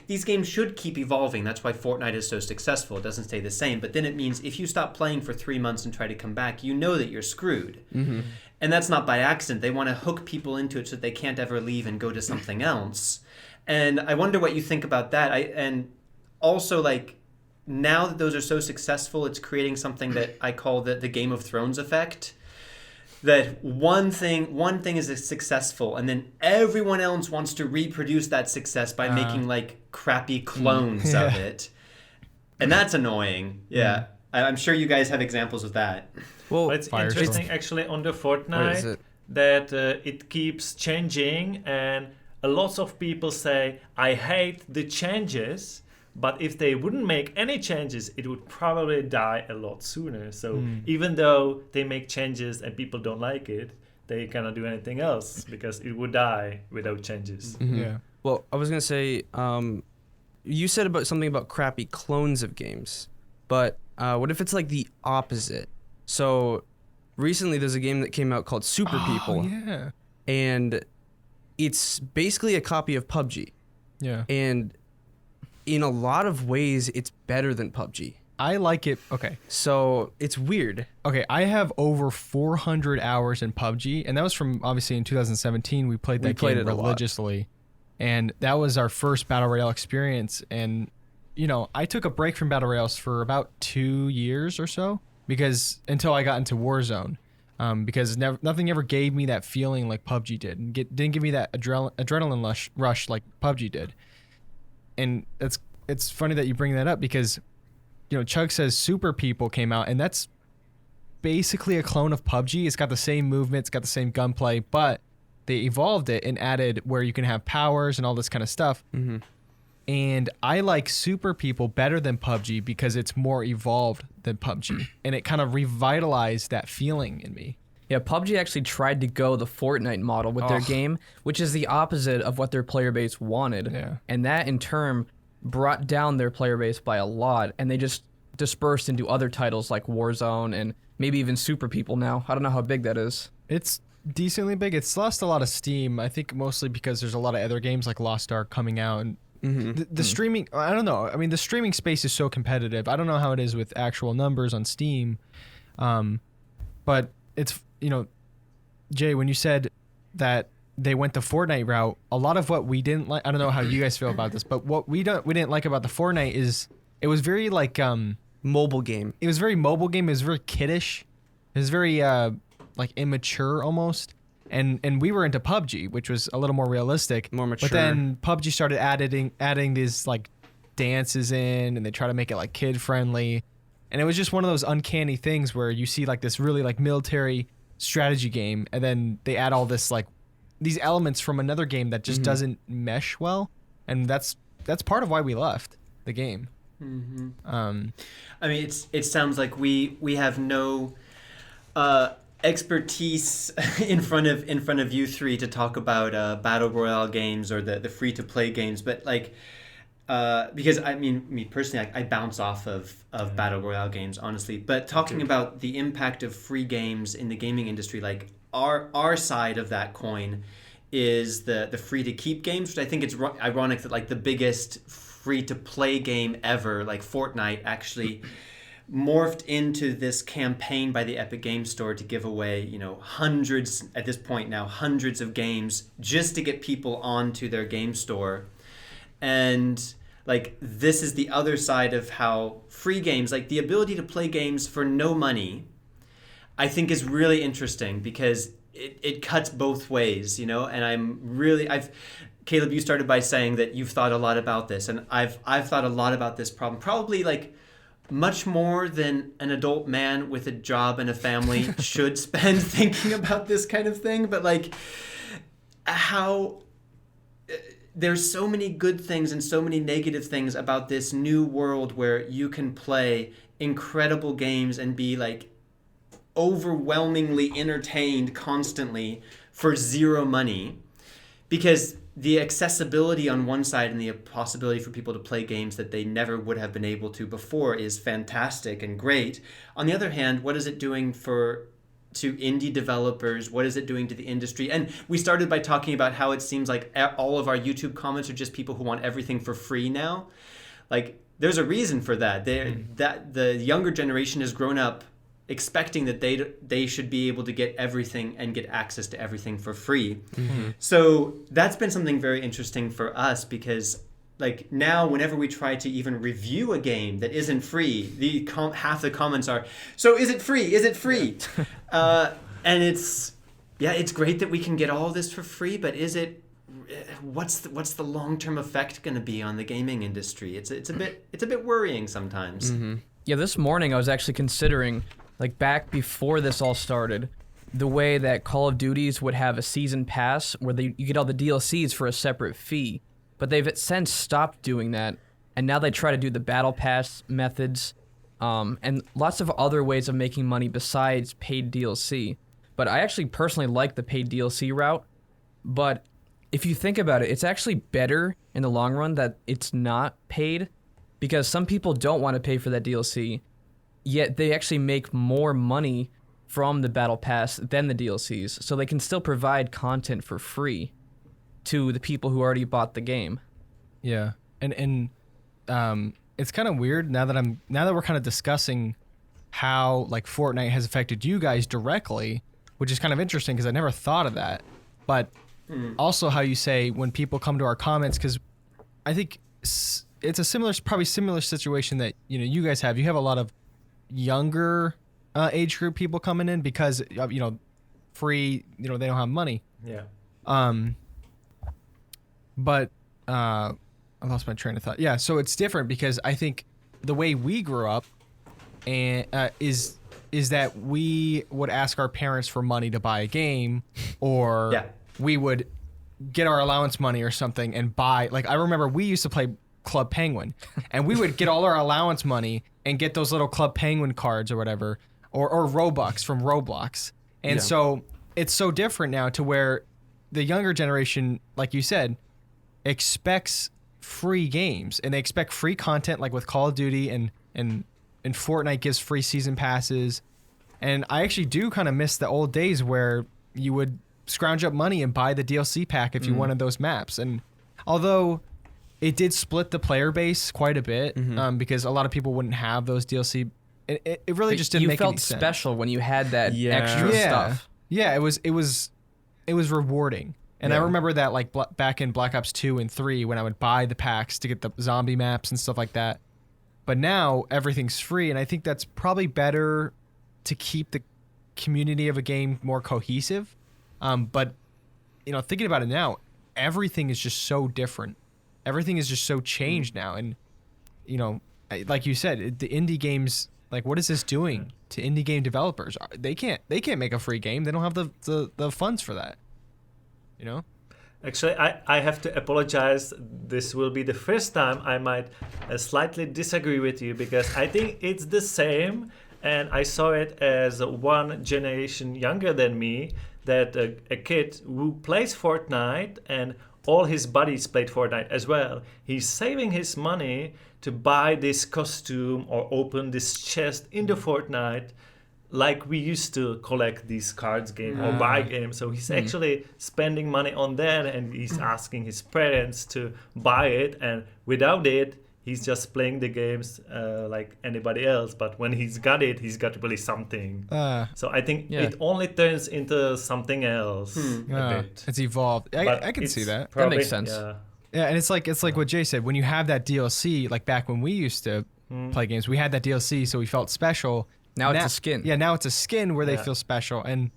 S3: these games should keep evolving. That's why Fortnite is so successful. It doesn't stay the same. But then it means if you stop playing for 3 months and try to come back, you know that you're screwed.
S4: Mm-hmm.
S3: And that's not by accident. They want to hook people into it so that they can't ever leave and go to something else. And I wonder what you think about that. And also, now that those are so successful, it's creating something that I call the Game of Thrones effect. that one thing is successful, and then everyone else wants to reproduce that success by making like crappy clones of it, and that's annoying. Yeah, I'm sure you guys have examples of that.
S4: Well,
S2: But it's interesting actually on the
S4: What is
S2: Fortnite
S4: it?
S2: that it keeps changing, and a lot of people say I hate the changes, but if they wouldn't make any changes, it would probably die a lot sooner. So even though they make changes and people don't like it, they cannot do anything else because it would die without changes.
S1: Yeah.
S4: Well, I was gonna say, you said about something about crappy clones of games, but what if it's like the opposite? So recently, there's a game that came out called Super People,
S1: Yeah.
S4: and it's basically a copy of PUBG,
S1: Yeah.
S4: and in a lot of ways, it's better than PUBG.
S1: I like it. Okay.
S4: So it's weird.
S1: Okay, I have over 400 hours in PUBG, and that was from obviously in 2017. We played that
S4: played
S1: game
S4: it a lot.
S1: religiously, and that was our first battle royale experience. And I took a break from battle royales for about 2 years or so because until I got into Warzone, because nothing ever gave me that feeling like PUBG did, and didn't give me that adrenaline rush like PUBG did. And it's funny that you bring that up because Chug says Super People came out, and that's basically a clone of PUBG. It's got the same movement, it's got the same gunplay, but they evolved it and added where you can have powers and all this kind of stuff.
S4: Mm-hmm.
S1: And I like Super People better than PUBG because it's more evolved than PUBG, and it kind of revitalized that feeling in me.
S5: Yeah, PUBG actually tried to go the Fortnite model with their game, which is the opposite of what their player base wanted.
S1: Yeah.
S5: And that in turn brought down their player base by a lot, and they just dispersed into other titles like Warzone and maybe even Super People now. I don't know how big that is.
S1: It's decently big. It's lost a lot of steam, I think mostly because there's a lot of other games like Lost Ark coming out, and the streaming, I don't know. I mean, the streaming space is so competitive. I don't know how it is with actual numbers on Steam. But it's, Jay, when you said that they went the Fortnite route, a lot of what we didn't like, I don't know how you guys feel about this, but what we didn't like about the Fortnite is it was very like
S4: Mobile game.
S1: it was very mobile game. It was very kiddish. It was very like immature almost. And we were into PUBG, which was a little more realistic.
S4: More mature.
S1: But then PUBG started adding these like dances in, and they try to make it like kid friendly. And it was just one of those uncanny things where you see like this really like military strategy game, and then they add all this like these elements from another game that just doesn't mesh well. And that's part of why we left the game.
S3: I mean, it sounds like we have no expertise in front of you three to talk about battle royale games or the free to play games, but like because I mean, me personally, I bounce off of battle royale games, honestly. But talking about the impact of free games in the gaming industry, like our side of that coin is the free to keep games, which I think it's ironic that like the biggest free to play game ever, like Fortnite, actually morphed into this campaign by the Epic Games Store to give away, hundreds at this point now, hundreds of games just to get people onto their game store. And like this is the other side of how free games, like the ability to play games for no money, I think is really interesting because it cuts both ways, and Caleb, you started by saying that you've thought a lot about this, and I've thought a lot about this problem, probably like much more than an adult man with a job and a family should spend thinking about this kind of thing. But like how there's so many good things and so many negative things about this new world where you can play incredible games and be like overwhelmingly entertained constantly for zero money, because the accessibility on one side and the possibility for people to play games that they never would have been able to before is fantastic and great. On the other hand, what is it doing to indie developers? What is it doing to the industry? And we started by talking about how it seems like all of our YouTube comments are just people who want everything for free now. Like there's a reason for that. That the younger generation has grown up expecting that they should be able to get everything and get access to everything for free. So that's been something very interesting for us, because like now whenever we try to even review a game that isn't free, half the comments are, so is it free? And it's great that we can get all this for free, but is it? What's the long-term effect going to be on the gaming industry? It's a bit worrying sometimes.
S4: Mm-hmm.
S5: Yeah, this morning I was actually considering, like back before this all started, the way that Call of Duties would have a season pass where you get all the DLCs for a separate fee, but they've since stopped doing that, and now they try to do the battle pass methods, and lots of other ways of making money besides paid DLC. But I actually personally like the paid DLC route, but if you think about it, it's actually better in the long run that it's not paid, because some people don't want to pay for that DLC, yet they actually make more money from the Battle Pass than the DLCs, so they can still provide content for free to the people who already bought the game.
S1: Yeah, and it's kind of weird now that we're kind of discussing how like Fortnite has affected you guys directly, which is kind of interesting because I never thought of that. But also how you say when people come to our comments, because I think it's a probably similar situation that you guys have. You have a lot of younger age group people coming in because free. They don't have money.
S2: Yeah.
S1: But I lost my train of thought. Yeah, so it's different because I think the way we grew up and is that we would ask our parents for money to buy a game, or we would get our allowance money or something and buy. Like I remember we used to play Club Penguin, and we would get all our allowance money and get those little Club Penguin cards or whatever, or Robux from Roblox. And so it's so different now to where the younger generation, like you said, expects free games and they expect free content, like with Call of Duty and Fortnite gives free season passes. And I actually do kind of miss the old days where you would scrounge up money and buy the DLC pack if you wanted those maps. And although it did split the player base quite a bit, because a lot of people wouldn't have those DLC, it really just didn't make any sense.
S5: You felt special when you had that extra stuff.
S1: Yeah, it was rewarding. And I remember that like back in Black Ops 2 and 3 when I would buy the packs to get the zombie maps and stuff like that. But now everything's free, and I think that's probably better to keep the community of a game more cohesive. But thinking about it now, everything is just so different. Everything is just so changed now, and like you said, the indie games, like what is this doing to indie game developers? They can't make a free game. They don't have the funds for that.
S2: Actually, I have to apologize. This will be the first time I might slightly disagree with you, because I think it's the same, and I saw it as one generation younger than me, that a kid who plays Fortnite and all his buddies played Fortnite as well. He's saving his money to buy this costume or open this chest in the Fortnite, like we used to collect these cards game or buy games. So he's actually spending money on that, and he's asking his parents to buy it, and without it he's just playing the games like anybody else. But when he's got really something. So I think it only turns into something else a bit.
S1: It's evolved. I can see that.
S5: That makes sense.
S1: Yeah, and it's like what Jay said. When you have that DLC, like back when we used to play games, we had that DLC, so we felt special.
S5: Now it's a skin.
S1: Yeah, now it's a skin where they feel special, and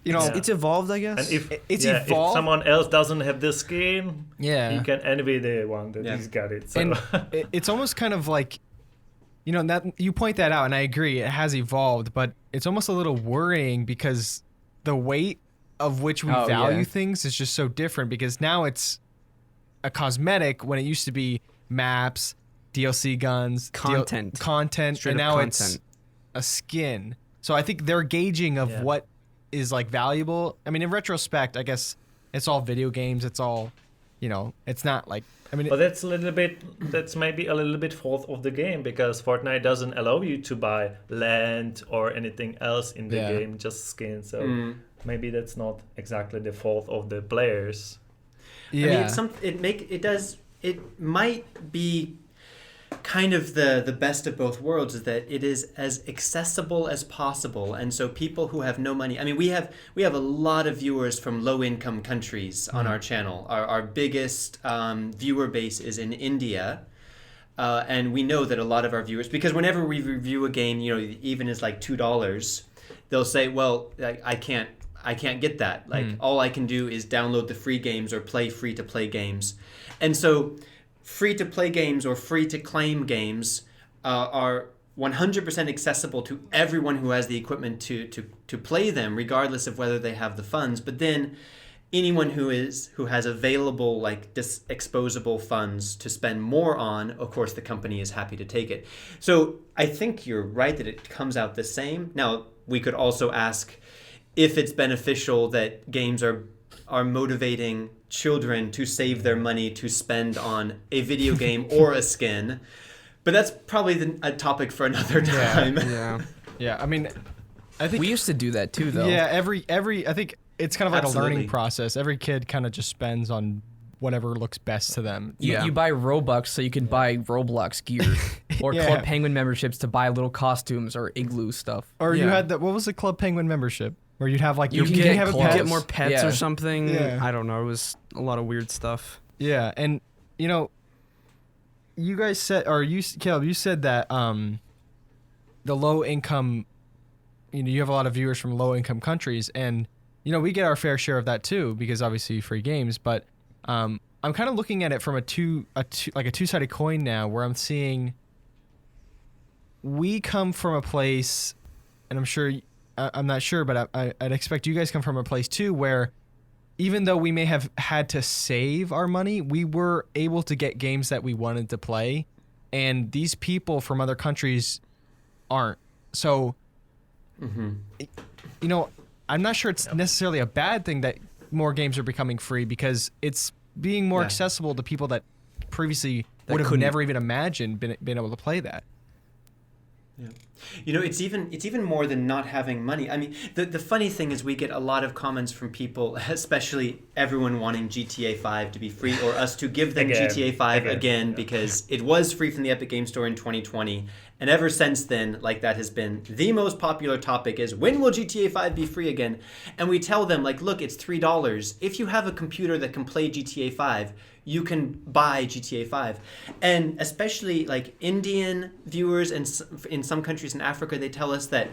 S4: it's evolved, I guess.
S2: And if
S1: evolved,
S2: if someone else doesn't have the skin,
S1: you
S2: can envy the one that he's got it. So.
S1: And it's almost kind of like, that you point that out, and I agree, it has evolved, but it's almost a little worrying because the weight of which we value things is just so different. Because now it's a cosmetic when it used to be maps, DLC guns, content, and now it's a skin. So I think their gauging of what is like valuable. I mean, in retrospect, I guess it's all video games. It's all, it's not like,
S2: but that's maybe a little bit fault of the game, because Fortnite doesn't allow you to buy land or anything else in the game, just skin. So maybe that's not exactly the fault of the players.
S3: Yeah. I mean, it might be kind of the best of both worlds, is that it is as accessible as possible, and so people who have no money, I mean, we have a lot of viewers from low income countries on our channel. Our biggest viewer base is in India, and we know that a lot of our viewers, because whenever we review a game, even as like $2, they'll say, well, I can't get that. Like all I can do is download the free games or play free to play games. And so free to play games or free to claim games are 100% accessible to everyone who has the equipment to play them, regardless of whether they have the funds. But then anyone who has available like disposable funds to spend more on, of course, the company is happy to take it. So I think you're right that it comes out the same. Now, we could also ask if it's beneficial that games are motivating children to save their money to spend on a video game or a skin. But that's probably a topic for another time.
S1: Yeah. I mean, I think
S5: We used to do that too, though.
S1: Yeah, every I think it's kind of like
S3: Absolutely.
S1: a learning process. Every kid kind of just spends on whatever looks best to them.
S5: You buy Robux so you can buy Roblox gear, or
S1: Yeah.
S5: Club Penguin memberships to buy little costumes or igloo stuff.
S1: Or you
S4: Yeah.
S1: had what was the Club Penguin membership? Where you'd have like
S4: You
S1: you
S4: can
S1: can have a
S5: clothes.
S1: pet.
S4: get more pets
S5: Yeah.
S4: or something.
S1: Yeah.
S4: I don't know. It was a lot of weird stuff.
S1: Yeah, and you guys said, or Caleb, you said that the low income, you have a lot of viewers from low income countries, and we get our fair share of that too, because obviously free games. But I'm kind of looking at it from a two-sided coin now, where I'm seeing we come from a place, and I'm not sure, but I'd expect you guys come from a place too, where even though we may have had to save our money, we were able to get games that we wanted to play, and these people from other countries aren't. So, I'm not sure it's necessarily a bad thing that more games are becoming free, because it's being more accessible to people that previously would have
S4: couldn't.
S1: never even imagined been able to play that.
S3: Yeah. It's even more than not having money. I mean, the funny thing is we get a lot of comments from people, especially everyone wanting GTA 5 to be free, or us to give them
S2: Again.
S3: GTA 5
S2: Again.
S3: again,
S2: Yeah.
S3: because it was free from the Epic Game Store in 2020. And ever since then, like, that has been the most popular topic, is when will GTA 5 be free again? And we tell them, like, look, it's $3. If you have a computer that can play GTA 5, you can buy GTA 5. And especially like Indian viewers and in some countries in Africa, they tell us that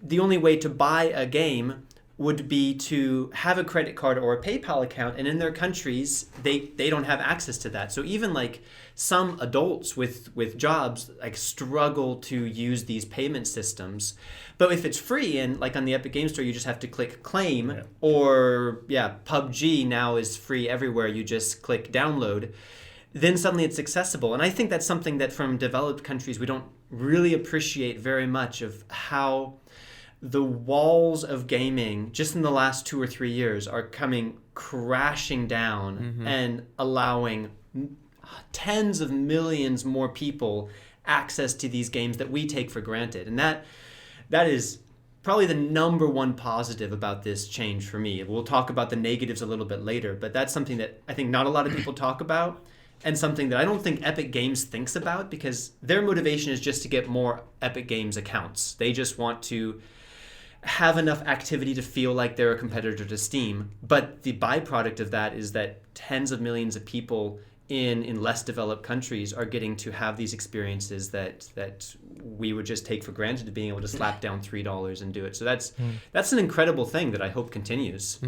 S3: the only way to buy a game would be to have a credit card or a PayPal account, and in their countries they don't have access to that. So even like some adults with jobs like struggle to use these payment systems. But if it's free, and like on the Epic Game Store you just have to click claim, or PUBG now is free everywhere, you just click download, then suddenly it's accessible. And I think that's something that from developed countries we don't really appreciate very much, of how the walls of gaming just in the last 2 or 3 years are coming crashing down and allowing tens of millions more people access to these games that we take for granted. And that is probably the number one positive about this change for me. We'll talk about the negatives a little bit later, but that's something that I think not a lot of people talk about, and something that I don't think Epic Games thinks about, because their motivation is just to get more Epic Games accounts. They just want to have enough activity to feel like they're a competitor to Steam. But the byproduct of that is that tens of millions of people in less developed countries are getting to have these experiences that we would just take for granted, being able to slap down $3 and do it. So that's an incredible thing that I hope continues.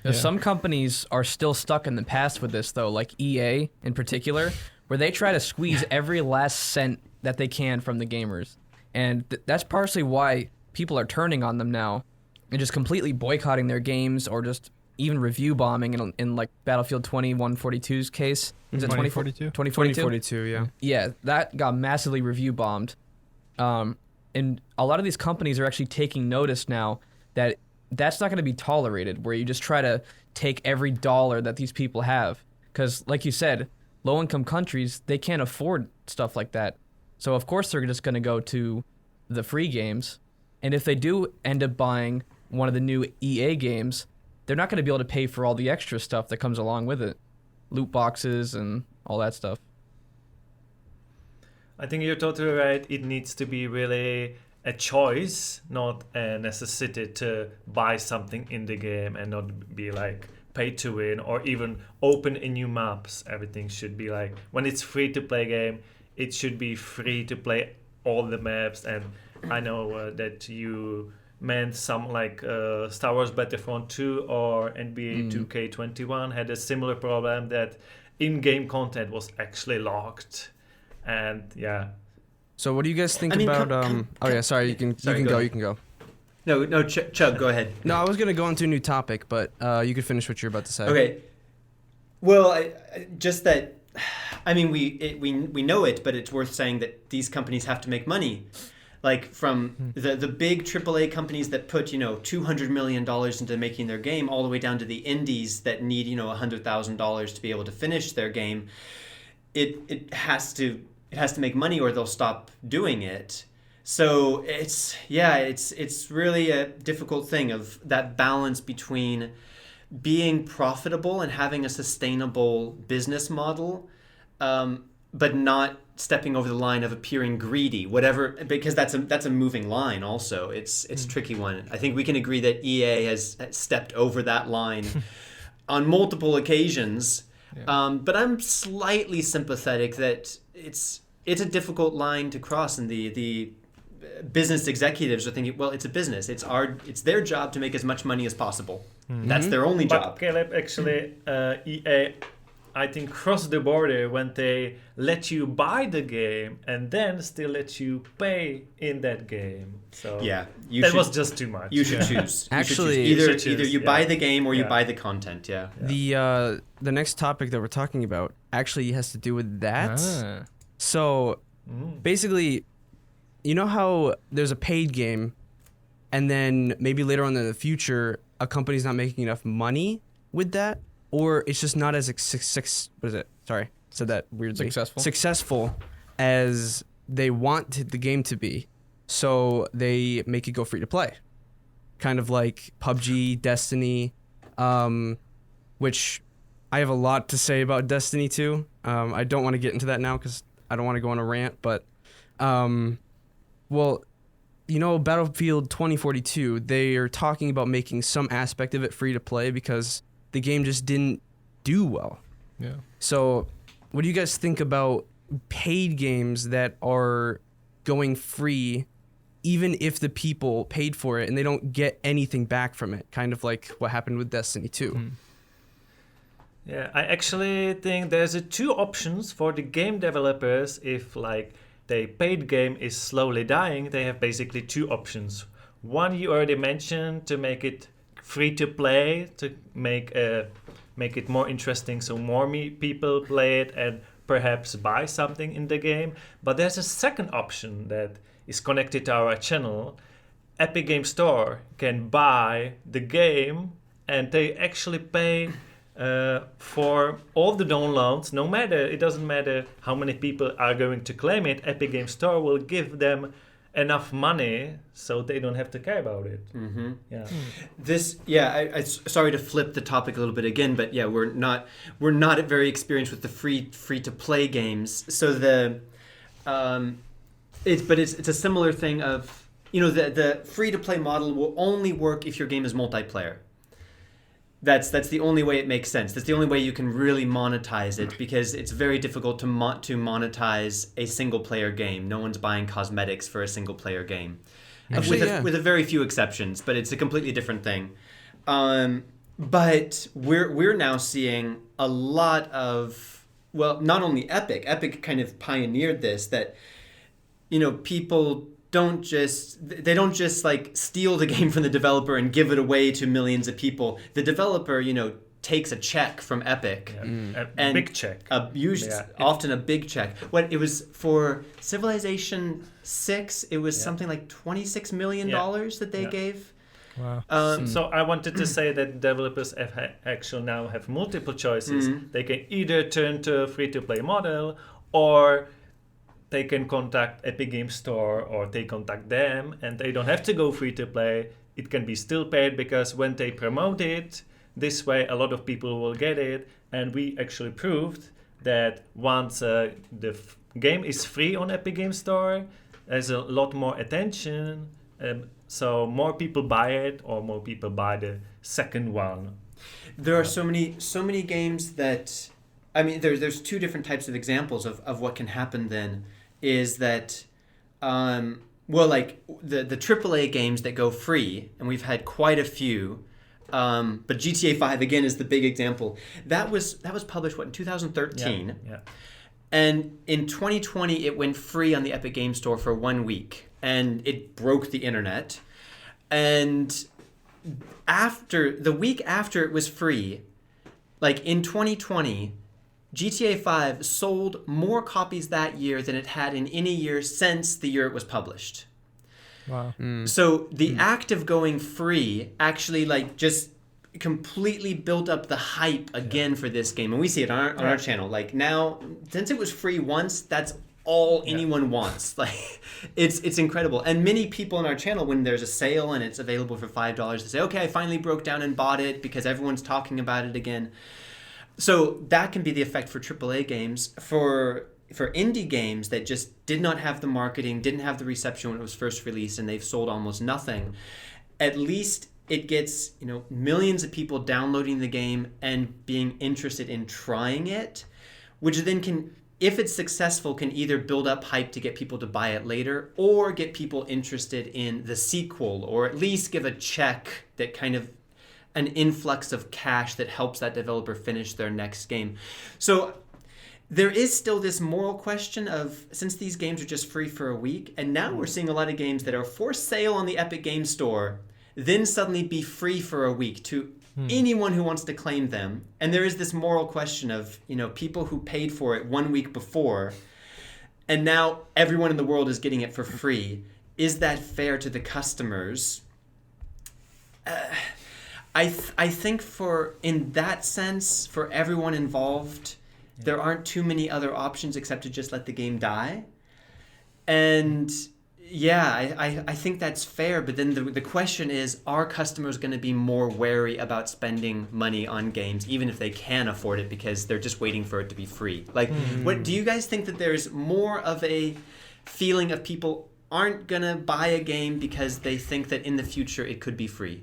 S5: Now, some companies are still stuck in the past with this, though, like EA in particular, where they try to squeeze every last cent that they can from the gamers. And that's partially why people are turning on them now and just completely boycotting their games, or just even review bombing in like Battlefield 2142's case. Is it
S1: 2042?
S5: 2042?
S4: 2042, yeah.
S5: Yeah, that got massively review bombed. And a lot of these companies are actually taking notice now that that's not going to be tolerated, where you just try to take every dollar that these people have. Because, like you said, low-income countries, they can't afford stuff like that. So, of course, they're just going to go to the free games. And if they do end up buying one of the new EA games, they're not going to be able to pay for all the extra stuff that comes along with it. Loot boxes and all that stuff.
S2: I think you're totally right. It needs to be really a choice, not a necessity to buy something in the game and not be like pay to win or even open in new maps. Everything should be like, when it's free to play game, it should be free to play all the maps. And I know that you meant some like Star Wars Battlefront 2 or NBA 2K21 had a similar problem that in-game content was actually locked. And yeah.
S4: So what do you guys think
S3: I mean,
S4: about?
S3: sorry,
S4: You can
S3: go
S4: You can go.
S3: No, Chug, go ahead.
S4: No, I was gonna go into a new topic, but you could finish what you're about to say.
S3: Okay. Well, just that. I mean, we know it, but it's worth saying that these companies have to make money. Like from the big AAA companies that put $200 million into making their game, all the way down to the indies that need $100,000 to be able to finish their game. It has to make money or they'll stop doing it. So it's really a difficult thing of that balance between being profitable and having a sustainable business model, but not stepping over the line of appearing greedy, whatever, because that's a moving line also. It's a tricky one. I think we can agree that EA has stepped over that line on multiple occasions. Yeah. But I'm slightly sympathetic that it's a difficult line to cross, and the business executives are thinking, well, it's a business. It's their job to make as much money as possible. Mm-hmm. That's their only job.
S2: But Caleb, actually, EA, I think, crossed the border when they let you buy the game and then still let you pay in that game. So
S3: yeah,
S2: that was just too much.
S3: You should choose.
S4: Actually,
S3: either you buy the game or you buy the content. Yeah.
S4: The next topic that we're talking about actually has to do with that. So basically, you know how there's a paid game, and then maybe later on in the future, a company's not making enough money with that, or it's just not as successful as they want the game to be, so they make it go free to play, kind of like PUBG, Destiny, which I have a lot to say about Destiny 2. I don't want to get into that now because I don't want to go on a rant, but well, Battlefield 2042, they are talking about making some aspect of it free to play because the game just didn't do well.
S1: Yeah.
S4: So what do you guys think about paid games that are going free, even if the people paid for it and they don't get anything back from it? Kind of like what happened with Destiny 2.
S2: Yeah, I actually think there's two options for the game developers. If like the paid game is slowly dying, they have basically two options. One you already mentioned, to make it free to play, to make it more interesting so more people play it and perhaps buy something in the game. But there's a second option that is connected to our channel. Epic Game Store can buy the game and they actually pay for all the downloads. It doesn't matter how many people are going to claim it, Epic Game Store will give them enough money so they don't have to care about it.
S3: I sorry to flip the topic a little bit again, but yeah, we're not very experienced with the free to play games. So it's a similar thing of the free to play model will only work if your game is multiplayer. That's the only way it makes sense. That's the only way you can really monetize it, because it's very difficult to monetize a single-player game. No one's buying cosmetics for a single-player game, with a very few exceptions. But it's a completely different thing. But we're now seeing a lot of, well, not only Epic. Epic kind of pioneered this, that people don't just like steal the game from the developer and give it away to millions of people. The developer, takes a check from Epic,
S2: a big check,
S3: often a big check. What it was for Civilization 6, it was something like $26 million that they gave.
S1: Wow.
S2: So I wanted to say that developers actually now have multiple choices. They can either turn to a free-to-play model, or they can contact Epic Game Store, or they contact them, and they don't have to go free to play. It can be still paid, because when they promote it this way, a lot of people will get it. And we actually proved that once the game is free on Epic Game Store, there's a lot more attention. So more people buy it, or more people buy the second one.
S3: There are so many games that I mean, there's two different types of examples of what can happen then. Is that, like the AAA games that go free, and we've had quite a few, but GTA 5 again is the big example. That was published, in 2013?
S2: Yeah.
S3: And in 2020, it went free on the Epic Game Store for 1 week, and it broke the internet. And the week after it was free, like in 2020, GTA 5 sold more copies that year than it had in any year since the year it was published.
S1: Wow.
S3: So the act of going free actually like just completely built up the hype again for this game. And we see it on our channel. Like now, since it was free once, that's all anyone wants. Like it's incredible. And many people on our channel, when there's a sale and it's available for $5, they say, okay, I finally broke down and bought it because everyone's talking about it again. So that can be the effect for AAA games. For indie games that just did not have the marketing, didn't have the reception when it was first released, and they've sold almost nothing, at least it gets millions of people downloading the game and being interested in trying it, which then can, if it's successful, can either build up hype to get people to buy it later or get people interested in the sequel, or at least give a check that kind of an influx of cash that helps that developer finish their next game. So there is still this moral question of, since these games are just free for a week, and now we're seeing a lot of games that are for sale on the Epic Game Store, then suddenly be free for a week to anyone who wants to claim them. And there is this moral question of, people who paid for it 1 week before, and now everyone in the world is getting it for free. Is that fair to the customers? I think in that sense, for everyone involved, there aren't too many other options except to just let the game die. And I think that's fair. But then the question is, are customers going to be more wary about spending money on games, even if they can afford it, because they're just waiting for it to be free? Like, what do you guys think, that there's more of a feeling of people aren't going to buy a game because they think that in the future it could be free?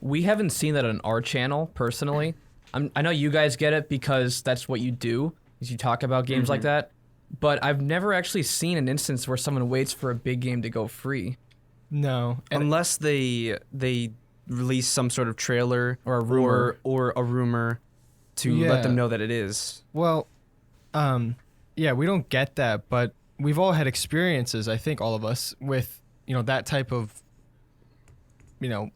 S5: We haven't seen that on our channel, personally. I know you guys get it because that's what you do, is you talk about games like that. But I've never actually seen an instance where someone waits for a big game to go free.
S1: No.
S4: Unless they release some sort of trailer
S5: Or a rumor.
S4: or a rumor to let them know that it is.
S1: Well, we don't get that, but we've all had experiences, I think all of us, with, that type of,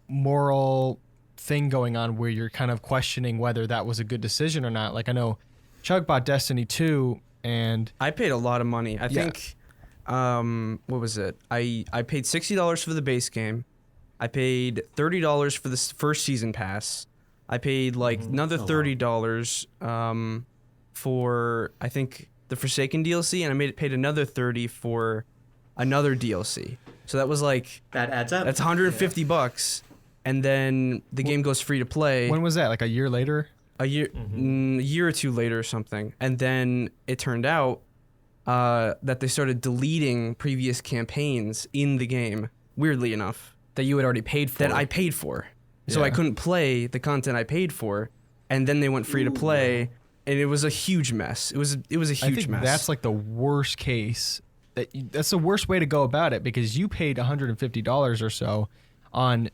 S1: moral thing going on where you're kind of questioning whether that was a good decision or not. Like, I know Chug bought Destiny 2, and
S4: I paid a lot of money. I think, what was it? I paid $60 for the base game. I paid $30 for the first season pass. I paid another $30 for, I think, the Forsaken DLC, and I paid another $30 for another DLC. So that was
S3: that adds up.
S4: That's $150, and then the game goes free to play.
S1: when was that? Like a year later?
S4: A year or two later or something. And then it turned out that they started deleting previous campaigns in the game, weirdly enough.
S5: That you had already paid for.
S4: That I paid for. So I couldn't play the content I paid for, and then they went free to play, and it was a huge mess. It was a huge
S1: I think
S4: mess.
S1: that's like the worst case. That's the worst way to go about it, because you paid $150 or so on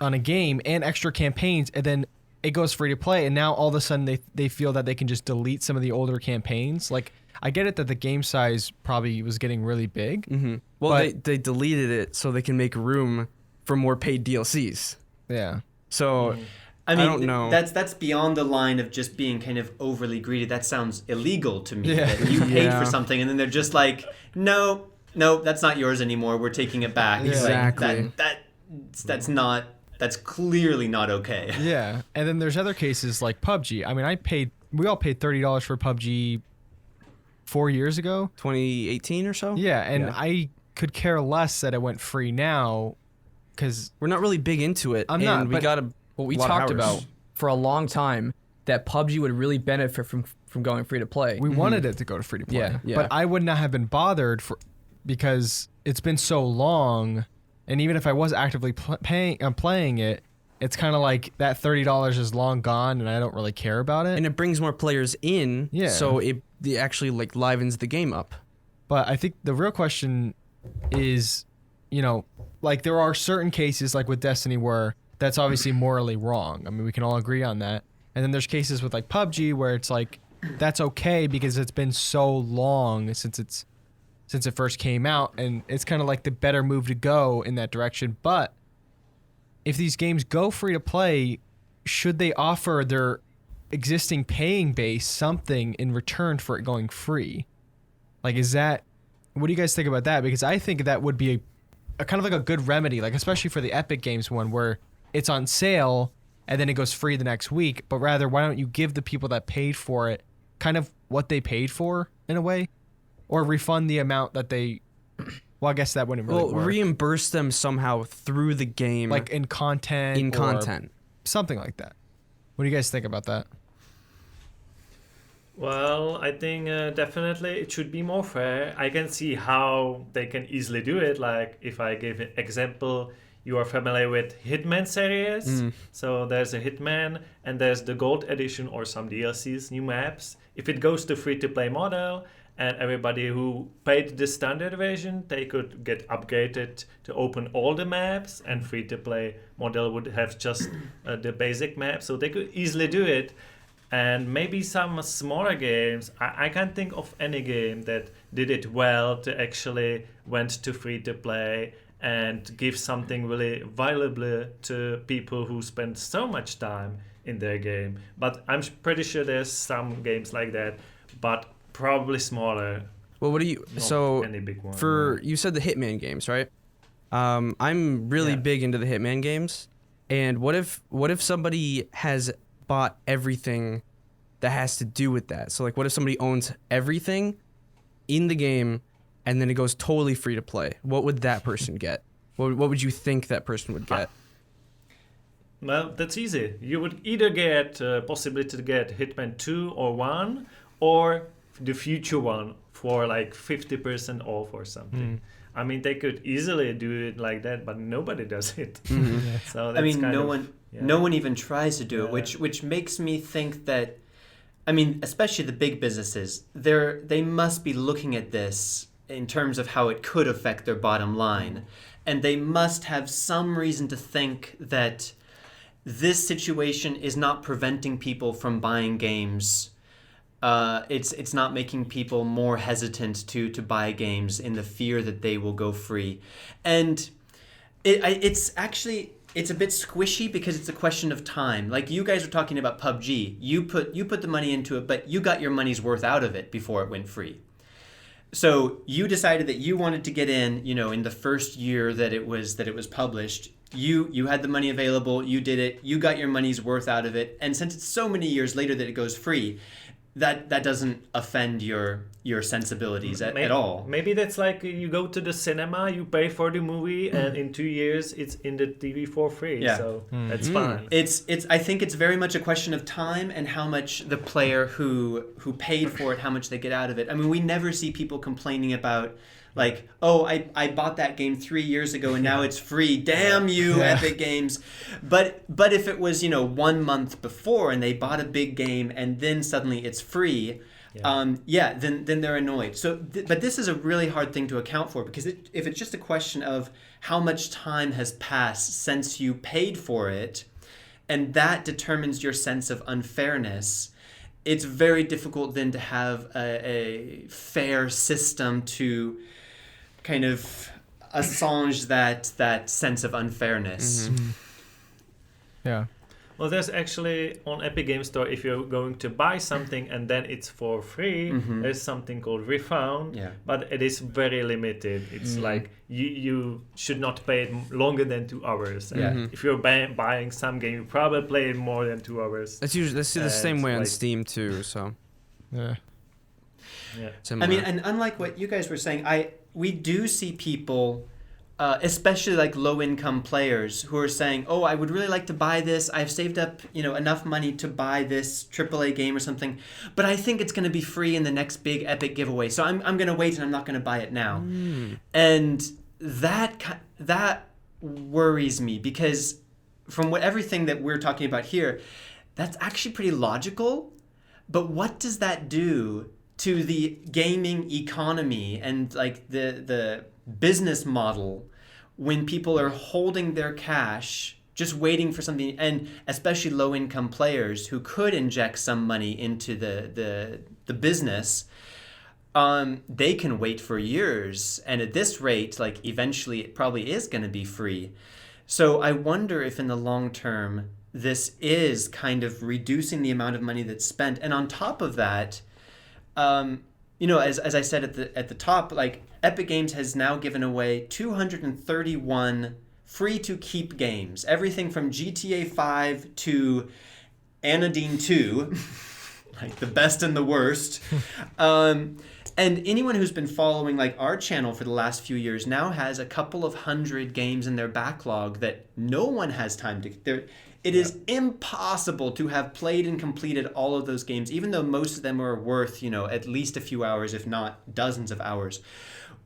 S1: a game and extra campaigns, and then it goes free to play, and now all of a sudden they feel that they can just delete some of the older campaigns. Like, I get it that the game size probably was getting really big.
S4: Mm-hmm. Well, they deleted it so they can make room for more paid DLCs.
S1: Yeah.
S4: So
S3: I mean,
S4: I don't know.
S3: That's beyond the line of just being kind of overly greedy. That sounds illegal to me.
S1: Yeah.
S3: That you paid for something and then they're just like, no, that's not yours anymore. We're taking it back.
S1: Yeah.
S3: It's like,
S4: Exactly.
S3: that's clearly not okay.
S1: Yeah. And then there's other cases like PUBG. I mean, we all paid $30 for PUBG 4 years ago.
S4: 2018 or so?
S1: Yeah. And I could care less that it went free now, because
S4: We're not really big into it.
S1: I'm not,
S4: we
S1: but
S4: got
S5: What we
S4: lot of
S5: talked
S4: hours.
S5: about for a long time, that PUBG would really benefit from going free to play.
S1: we wanted it to go to free to play.
S5: Yeah.
S1: But I would not have been bothered because it's been so long. And even if I was actively playing it, it's kind of like that $30 is long gone, and I don't really care about it.
S4: And it brings more players in,
S1: Yeah.
S4: so it actually like livens the game up.
S1: But I think the real question is, like there are certain cases like with Destiny where that's obviously morally wrong. I mean, we can all agree on that. And then there's cases with like PUBG where it's like that's okay because it's been so long since it first came out, and it's kind of like the better move to go in that direction. But if these games go free to play, should they offer their existing paying base something in return for it going free? Like, what do you guys think about that? Because I think that would be a kind of like a good remedy, like especially for the Epic Games one where it's on sale and then it goes free the next week. But rather, why don't you give the people that paid for it kind of what they paid for in a way? Or refund the amount that they... Well, I guess that wouldn't really work.
S4: Reimburse them somehow through the game.
S1: Like in content. Something like that. What do you guys think about that?
S2: Well, I think definitely it should be more fair. I can see how they can easily do it. Like if I give an example, you are familiar with Hitman series. So there's a Hitman and there's the Gold Edition or some DLCs, new maps. If it goes to free-to-play model and everybody who paid the standard version, they could get upgraded to open all the maps, and free-to-play model would have just the basic map. So they could easily do it. And maybe some smaller games, I can't think of any game that did it well to actually went to free-to-play and give something really valuable to people who spend so much time in their game. But I'm pretty sure there's some games like that, but probably smaller.
S4: Well, what do you...
S2: Not
S4: So,
S2: any big one,
S4: you said the Hitman games, right? I'm really big into the Hitman games. And what if somebody has bought everything that has to do with that? So, like, what if somebody owns everything in the game and then it goes totally free to play? What would that person get? What would you think that person would get?
S2: Well, that's easy. You would either get possibility to get Hitman 2 or 1, or the future one for like 50% off or something. I mean, they could easily do it like that, but nobody does it. So that's
S3: I mean,
S2: kind
S3: no one even tries to do it, which makes me think that, I mean, especially the big businesses, they must be looking at this in terms of how it could affect their bottom line. And they must have some reason to think that this situation is not preventing people from buying games. It's not making people more hesitant to buy games in the fear that they will go free. And it's a bit squishy because it's a question of time. Like you guys were talking about PUBG. You put the money into it, but you got your money's worth out of it before it went free. So you decided that you wanted to get in the first year that it was published. You had the money available, you did it, you got your money's worth out of it. And since it's so many years later that it goes free, that doesn't offend your sensibilities at all.
S2: Maybe that's like you go to the cinema, you pay for the movie, and in 2 years it's in the TV for free.
S3: Yeah.
S2: So that's fine.
S3: I think it's very much a question of time and how much the player who paid for it, how much they get out of it. I mean, we never see people complaining about like, oh, I bought that game 3 years ago and now it's free. Damn you, Epic Games. But if it was 1 month before and they bought a big game and then suddenly it's free, then they're annoyed. So, but this is a really hard thing to account for, because if it's just a question of how much time has passed since you paid for it, and that determines your sense of unfairness, it's very difficult then to have a fair system to kind of assuage that sense of unfairness.
S1: Yeah.
S2: Well, there's actually on Epic Games Store, if you're going to buy something and then it's for free, there's something called refund, but it is very limited. It's like you should not pay it longer than 2 hours. And if you're buying some game, you probably play it more than 2 hours.
S4: That's the same way on Steam too. So
S1: yeah.
S3: I mean, and unlike what you guys were saying, we do see people, especially like low-income players, who are saying, "Oh, I would really like to buy this. I've saved up, enough money to buy this AAA game or something, but I think it's going to be free in the next big Epic giveaway. So I'm going to wait and I'm not going to buy it now." And that worries me, because from what everything that we're talking about here, that's actually pretty logical. But what does that do to the gaming economy and like the business model when people are holding their cash, just waiting for something, and especially low-income players who could inject some money into the business, they can wait for years, and at this rate, like eventually it probably is going to be free. So I wonder if in the long term this is kind of reducing the amount of money that's spent, and on top of that, as I said at the top, like Epic Games has now given away 231 free-to-keep games. Everything from GTA 5 to Anodyne 2, like the best and the worst. And anyone who's been following like our channel for the last few years now has a couple of hundred games in their backlog that no one has time to... It is impossible to have played and completed all of those games, even though most of them are worth, at least a few hours, if not dozens of hours.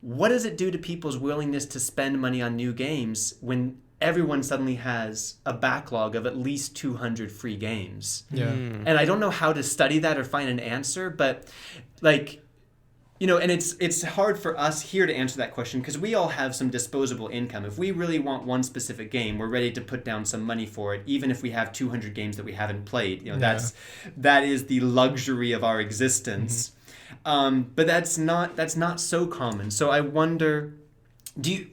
S3: What does it do to people's willingness to spend money on new games when everyone suddenly has a backlog of at least 200 free games?
S1: Yeah.
S3: And I don't know how to study that or find an answer, but like... and it's hard for us here to answer that question because we all have some disposable income. If we really want one specific game, we're ready to put down some money for it, even if we have 200 games that we haven't played. That is the luxury of our existence. But that's not so common. So I wonder,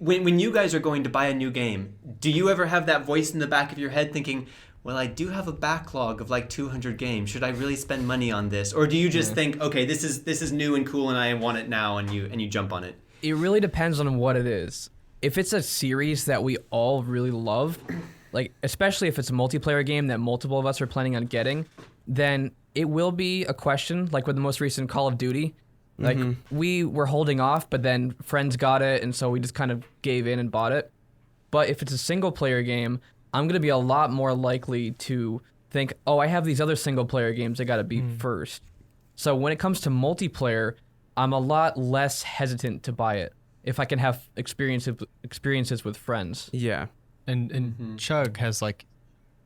S3: when you guys are going to buy a new game, do you ever have that voice in the back of your head thinking, well, I do have a backlog of like 200 games. Should I really spend money on this? Or do you just think, okay, this is new and cool and I want it now, and you jump on it?
S5: It really depends on what it is. If it's a series that we all really love, like especially if it's a multiplayer game that multiple of us are planning on getting, then it will be a question, like with the most recent Call of Duty. Like we were holding off, but then friends got it, and so we just kind of gave in and bought it. But if it's a single player game, I'm going to be a lot more likely to think, oh, I have these other single-player games I got to beat first. So when it comes to multiplayer, I'm a lot less hesitant to buy it if I can have experiences with friends.
S4: Yeah.
S1: And Chug has like...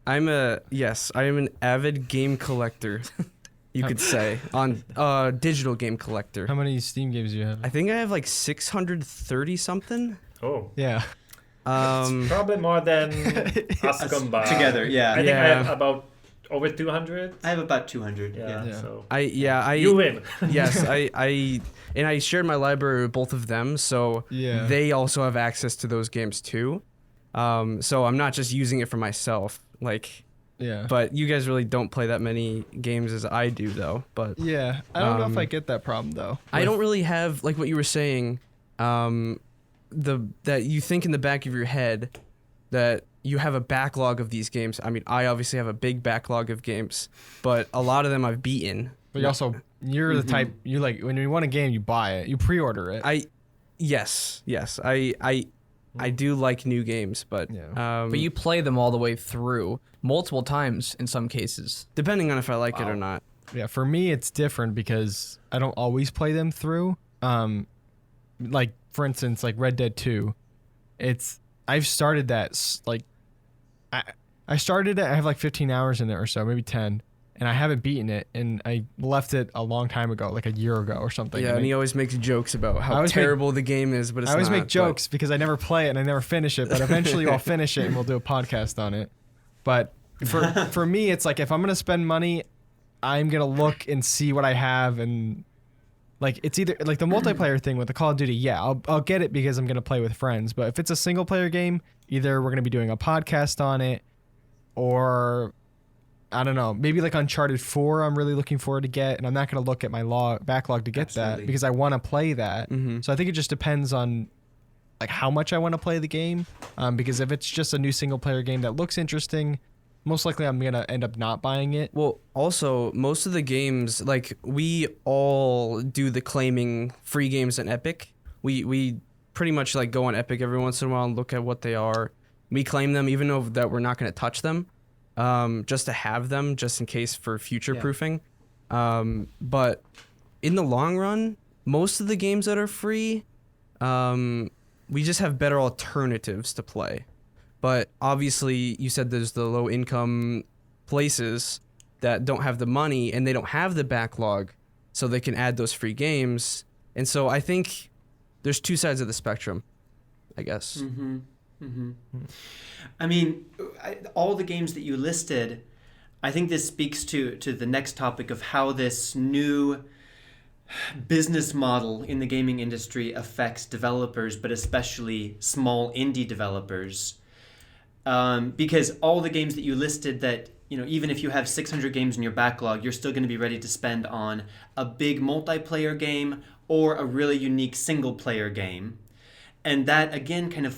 S4: I am an avid game collector, you could say, on digital game collector.
S1: How many Steam games do you have?
S4: I think I have like 630 something.
S2: Oh.
S1: Yeah.
S2: Probably more than us combined
S3: together. Yeah,
S2: I think I have about over 200.
S3: I have about 200. Yeah.
S2: So
S4: you
S2: win.
S4: Yes, I shared my library with both of them, so they also have access to those games too. So I'm not just using it for myself, like.
S1: Yeah.
S4: But you guys really don't play that many games as I do, though. But
S1: yeah, I don't know if I get that problem though.
S4: I don't really have, like what you were saying. That you think in the back of your head that you have a backlog of these games. I mean, I obviously have a big backlog of games, but a lot of them I've beaten.
S1: But you're the type, you like, when you want a game, you buy it, you pre-order it.
S4: Yes, I do like new games, but
S5: but you play them all the way through multiple times in some cases,
S4: depending on if I like it or not.
S1: Yeah, for me it's different because I don't always play them through. Like for instance, like Red Dead 2, I've started that like I started it. I have like 15 hours in it or so, maybe 10, and I haven't beaten it, and I left it a long time ago, like a year ago or something.
S4: Yeah, and he always makes jokes about how terrible the game is, but it's not.
S1: I always make jokes because I never play it and I never finish it, but eventually I'll finish it and we'll do a podcast on it. But for me, it's like if I'm gonna spend money, I'm gonna look and see what I have, and like it's either like the multiplayer thing with the Call of Duty. Yeah, I'll get it because I'm gonna play with friends. But if it's a single player game, either we're gonna be doing a podcast on it, or I don't know, maybe like Uncharted 4 I'm really looking forward to get, and I'm not going to look at my backlog to get that because I want to play that. So I think it just depends on like how much I want to play the game, because if it's just a new single player game that looks interesting, most likely I'm going to end up not buying it.
S4: Well, also, most of the games, like we all do the claiming free games in Epic. We pretty much like go on Epic every once in a while and look at what they are. We claim them even though that we're not going to touch them. Just to have them, just in case for future proofing. But in the long run, most of the games that are free, we just have better alternatives to play. But obviously, you said there's the low income places that don't have the money and they don't have the backlog, so they can add those free games. And so I think there's two sides of the spectrum, I guess.
S3: Mm-hmm. Mm-hmm. I mean, all the games that you listed, I think this speaks to the next topic of how this new business model in the gaming industry affects developers, but especially small indie developers. Because all the games that you listed that, even if you have 600 games in your backlog, you're still going to be ready to spend on a big multiplayer game or a really unique single player game. And that again kind of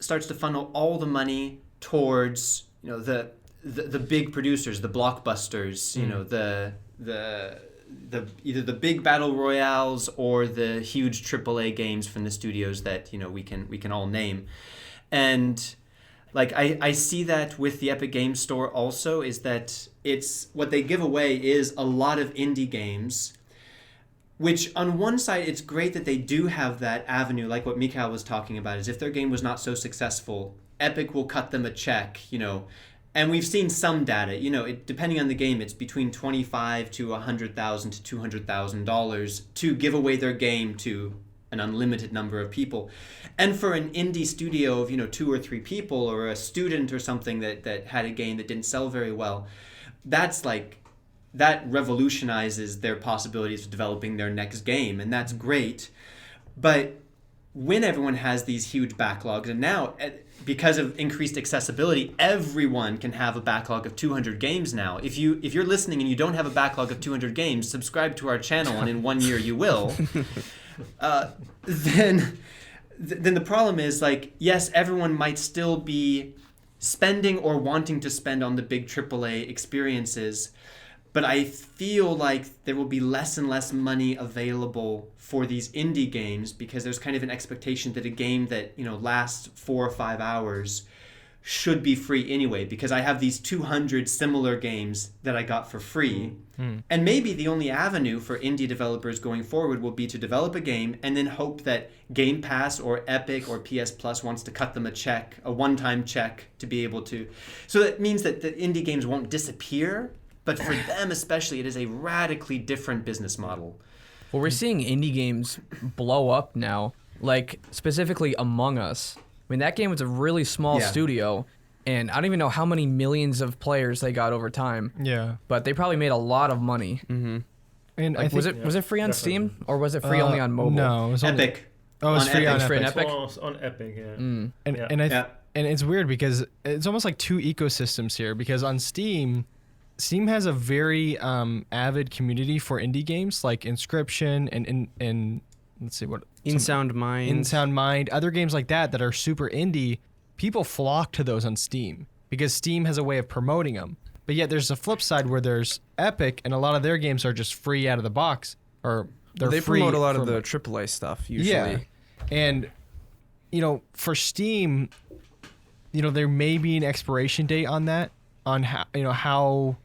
S3: starts to funnel all the money towards, the big producers, the blockbusters, the either the big battle royales or the huge AAA games from the studios that we can all name. And like I see that with the Epic Games Store also, is that it's what they give away is a lot of indie games, which on one side it's great that they do have that avenue, like what Mikhail was talking about, is if their game was not so successful, Epic will cut them a check, and we've seen some data, depending on the game, it's between $25,000 to $100,000 to $200,000 to give away their game to an unlimited number of people. And for an indie studio of 2 or 3 people, or a student or something that had a game that didn't sell very well, that revolutionizes their possibilities of developing their next game, and that's great. But when everyone has these huge backlogs, and now because of increased accessibility, everyone can have a backlog of 200 games now. If you're listening and you don't have a backlog of 200 games, subscribe to our channel, and in 1 year you will. Then the problem is, yes, everyone might still be spending or wanting to spend on the big AAA experiences, but I feel like there will be less and less money available for these indie games, because there's kind of an expectation that a game that lasts 4 or 5 hours should be free anyway, because I have these 200 similar games that I got for free. And maybe the only avenue for indie developers going forward will be to develop a game and then hope that Game Pass or Epic or PS Plus wants to cut them a one-time check to be able to. So that means that the indie games won't disappear, but for them especially, it is a radically different business model.
S5: Well, we're seeing indie games blow up now, like specifically Among Us. I mean, that game was a really small studio, and I don't even know how many millions of players they got over time.
S1: Yeah.
S5: But they probably made a lot of money.
S1: Mm-hmm. And
S5: like, was it free on Steam, or was it free only on mobile?
S3: No, it was
S2: Epic.
S1: Oh, it was free on Epic.
S5: Epic?
S2: On Epic, yeah.
S1: And it's weird because it's almost like two ecosystems here, because on Steam has a very avid community for indie games like Inscription and let's see what
S4: Insound Mind,
S1: other games like that are super indie. People flock to those on Steam because Steam has a way of promoting them. But yet there's a flip side where there's Epic, and a lot of their games are just free out of the box, or
S4: they
S1: free
S4: promote a lot of the AAA stuff usually.
S1: Yeah, and for Steam, there may be an expiration date on that, on how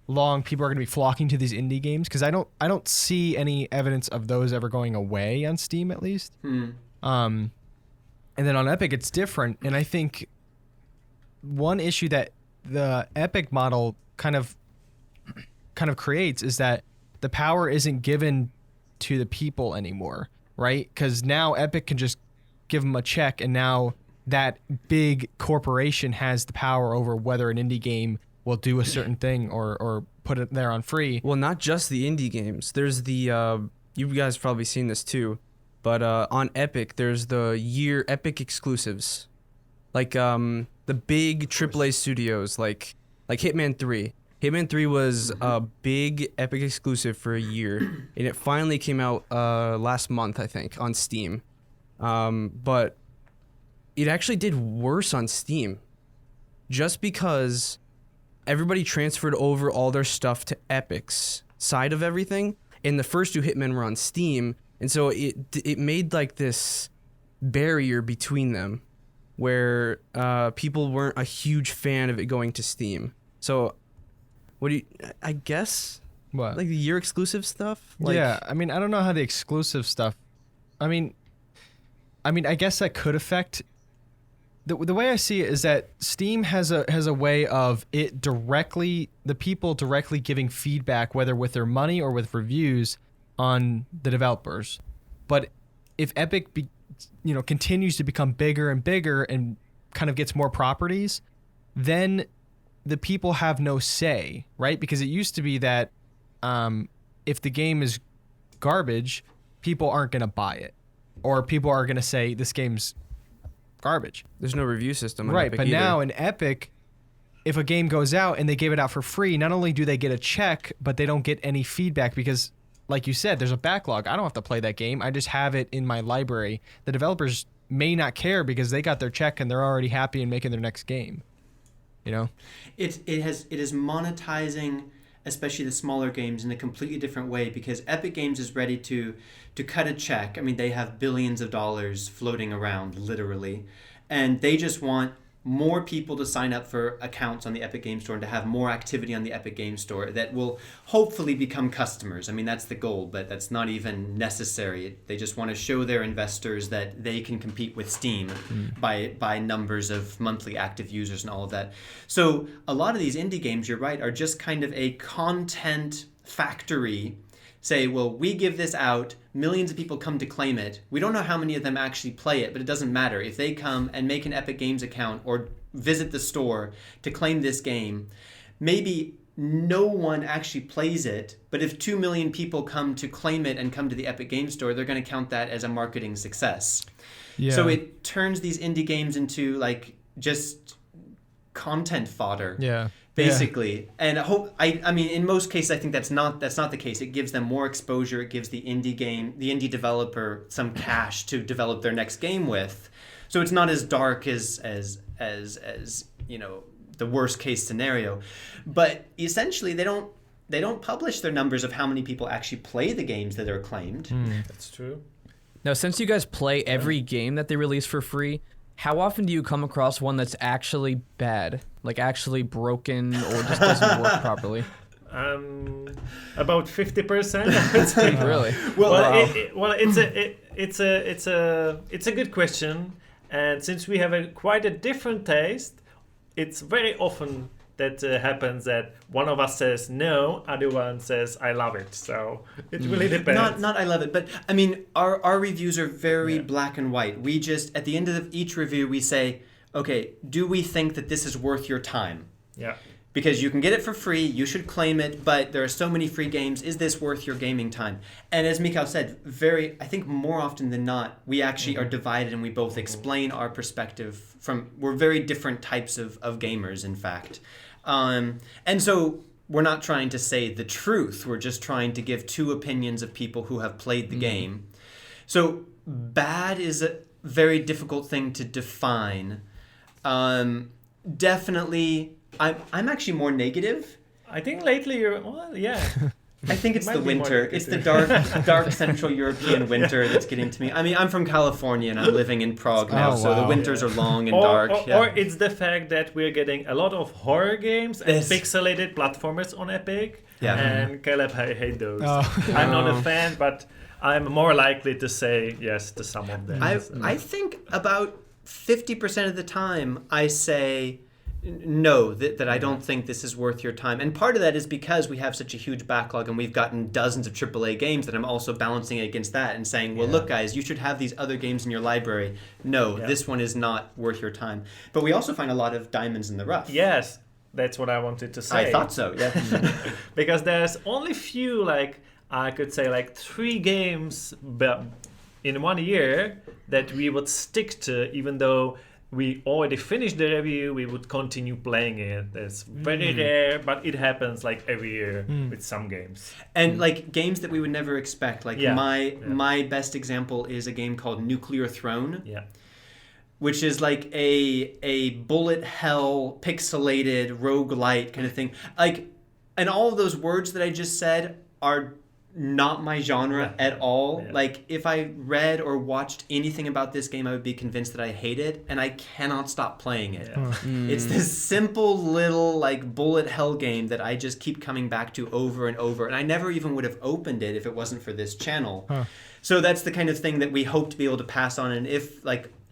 S1: long people are going to be flocking to these indie games, because I don't see any evidence of those ever going away on Steam, at least. And then on Epic it's different, and I think one issue that the Epic model kind of creates is that the power isn't given to the people anymore, right? Because now Epic can just give them a check, and now that big corporation has the power over whether an indie game will do a certain thing or put it there on free.
S4: Well, not just the indie games. There's the you guys have probably seen this too, but on Epic there's the year Epic exclusives, like the big AAA studios, like Hitman 3. Hitman 3 was a big Epic exclusive for a year, and it finally came out last month, I think, on Steam. But it actually did worse on Steam, just because everybody transferred over all their stuff to Epic's side of everything, and the first 2 Hitmen were on Steam, and so it made like this barrier between them, where people weren't a huge fan of it going to Steam. So, I guess,
S1: what,
S4: like the year exclusive stuff?
S1: Yeah, I mean, I don't know how the exclusive stuff. I mean, I guess that could affect the way I see it is that Steam has a way of the people directly giving feedback, whether with their money or with reviews on the developers. But if Epic continues to become bigger and bigger and kind of gets more properties, then the people have no say, right? Because it used to be that if the game is garbage, people aren't going to buy it, or people are going to say this game's garbage.
S4: There's no review system on
S1: Right,
S4: Epic
S1: but
S4: either.
S1: now in Epic, if a game goes out and they gave it out for free, not only do they get a check, but they don't get any feedback because, like you said, there's a backlog. I don't have to play that game. I just have it in my library. The developers may not care because they got their check and they're already happy and making their next game. You know?
S3: It is monetizing, especially the smaller games, in a completely different way, because Epic Games is ready to cut a check. I mean, they have billions of dollars floating around, literally, and they just want more people to sign up for accounts on the Epic Games Store and to have more activity on the Epic Games Store that will hopefully become customers. I mean, that's the goal, but that's not even necessary. They just want to show their investors that they can compete with Steam by numbers of monthly active users and all of that. So a lot of these indie games, you're right, are just kind of a content factory. Say, well, we give this out, millions of people come to claim it. We don't know how many of them actually play it, but it doesn't matter. If they come and make an Epic Games account or visit the store to claim this game, maybe no one actually plays it, but if 2 million people come to claim it and come to the Epic Games Store, they're going to count that as a marketing success.
S1: Yeah.
S3: So it turns these indie games into like just content fodder.
S1: Yeah.
S3: Basically, and I mean, in most cases, I think that's not the case. It gives them more exposure. It gives the indie developer some cash to develop their next game with. So it's not as dark as the worst case scenario. But essentially, they don't publish their numbers of how many people actually play the games that are claimed.
S2: That's true.
S5: Now, since you guys play every game that they release for free, how often do you come across one that's actually bad, like actually broken or just doesn't work properly?
S2: About 50%. I would say.
S5: Really?
S2: It's a good question, and since we have quite a different taste, it's very often that happens that one of us says no, other one says I love it. So it really depends.
S3: Not I love it, but I mean our reviews are very black and white. We just at the end of each review we say, okay, do we think that this is worth your time?
S2: Yeah.
S3: Because you can get it for free, you should claim it, but there are so many free games. Is this worth your gaming time? And as Mikhail said, I think more often than not, we actually are divided and we both explain our perspective we're very different types of gamers, in fact. And so we're not trying to say the truth. We're just trying to give two opinions of people who have played the game. So bad is a very difficult thing to define. Definitely, I'm actually more negative.
S2: I think lately
S3: I think it's
S2: Might
S3: the
S2: be more
S3: winter. It's the dark Central European winter that's getting to me. I mean, I'm from California and I'm living in Prague now, so the winters are long and dark.
S2: Or it's the fact that we're getting a lot of horror games and pixelated platformers on Epic.
S3: Yeah.
S2: And Caleb, I hate those. I'm not a fan, but I'm more likely to say yes to some of them.
S3: I think about 50% of the time I say no, that I don't think this is worth your time. And part of that is because we have such a huge backlog and we've gotten dozens of AAA games that I'm also balancing it against that and saying, well, look, guys, you should have these other games in your library. No, this one is not worth your time. But we also find a lot of diamonds in the rough.
S2: Yes, that's what I wanted to say.
S3: I thought so, yeah.
S2: Because there's only few, I could say 3 games in 1 year that we would stick to, even though we already finished the review, we would continue playing it. It's very rare, but it happens every year with some games.
S3: And games that we would never expect. My best example is a game called Nuclear Throne.
S2: Yeah.
S3: Which is a bullet hell pixelated roguelite kind of thing. And all of those words that I just said are not my genre at all. Yeah. If I read or watched anything about this game, I would be convinced that I hate it, and I cannot stop playing it. Yeah. It's this simple little bullet hell game that I just keep coming back to over and over, and I never even would have opened it if it wasn't for this channel. So that's the kind of thing that we hope to be able to pass on, and if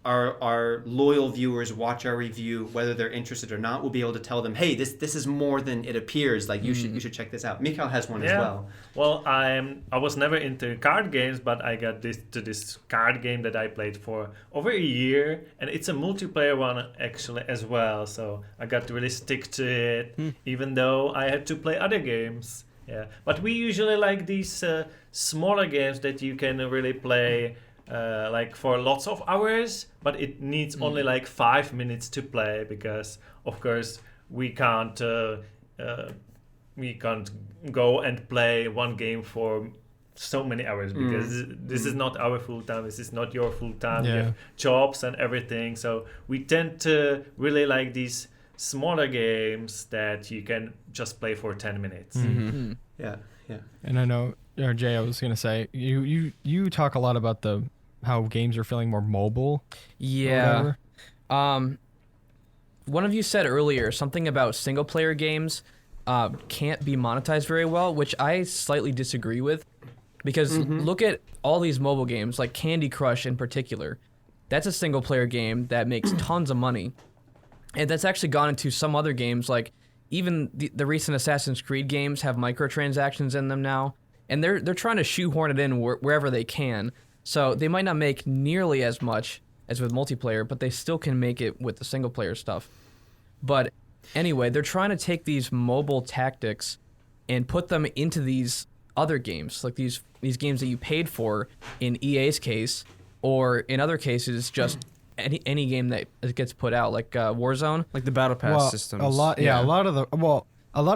S3: our loyal viewers watch our review, whether they're interested or not, we'll be able to tell them, hey, this is more than it appears. Like you should check this out. Mikhail has one as well.
S2: Well, I was never into card games, but I got this card game that I played for over a year, and it's a multiplayer one actually as well. So I got to really stick to it, even though I had to play other games. Yeah, but we usually like these smaller games that you can really play. Like for lots of hours, but it needs only like 5 minutes to play, because of course we can't go and play one game for so many hours, because this is not our full time, this is not your full time. We have jobs and everything, so we tend to really like these smaller games that you can just play for 10 minutes.
S3: Yeah.
S1: And I know, Jay, I was gonna say you talk a lot about how games are feeling more mobile.
S5: Yeah. One of you said earlier something about single player games can't be monetized very well, which I slightly disagree with, because look at all these mobile games, like Candy Crush in particular. That's a single player game that makes tons of money, and that's actually gone into some other games, like even the recent Assassin's Creed games have microtransactions in them now, and they're trying to shoehorn it in wherever they can. So they might not make nearly as much as with multiplayer, but they still can make it with the single player stuff. But anyway, they're trying to take these mobile tactics and put them into these other games, like these games that you paid for in EA's case, or in other cases just any game that gets put out, like Warzone,
S4: like the Battle Pass systems.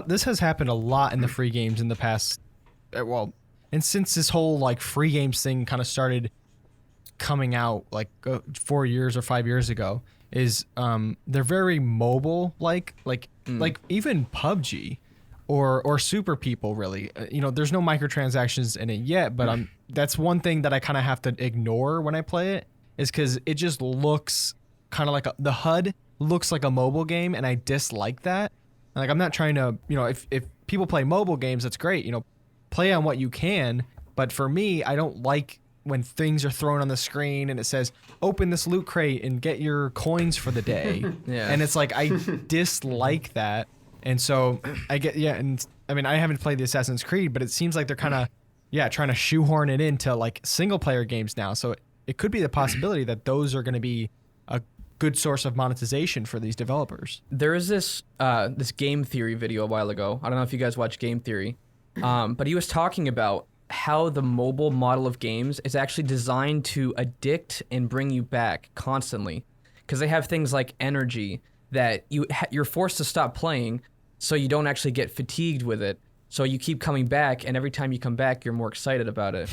S1: This has happened a lot in the free games in the past. And since this whole like free games thing kind of started coming out like 4 years or 5 years ago, is they're very mobile, like even PUBG or Super People, really. There's no microtransactions in it yet, but that's one thing that I kind of have to ignore when I play it, is because it just looks kind of like the HUD looks like a mobile game, and I dislike that. Like, I'm not trying to, if people play mobile games, that's great, play on what you can, but for me, I don't like when things are thrown on the screen and it says open this loot crate and get your coins for the day. And it's like, I dislike that. And so I haven't played the Assassin's Creed, but it seems like they're kind of trying to shoehorn it into like single player games now. So it could be the possibility that those are going to be a good source of monetization for these developers.
S5: There is this Game Theory video a while ago. I don't know if you guys watch Game Theory. But he was talking about how the mobile model of games is actually designed to addict and bring you back constantly, because they have things like energy that you're forced to stop playing, so you don't actually get fatigued with it. So you keep coming back, and every time you come back, you're more excited about it.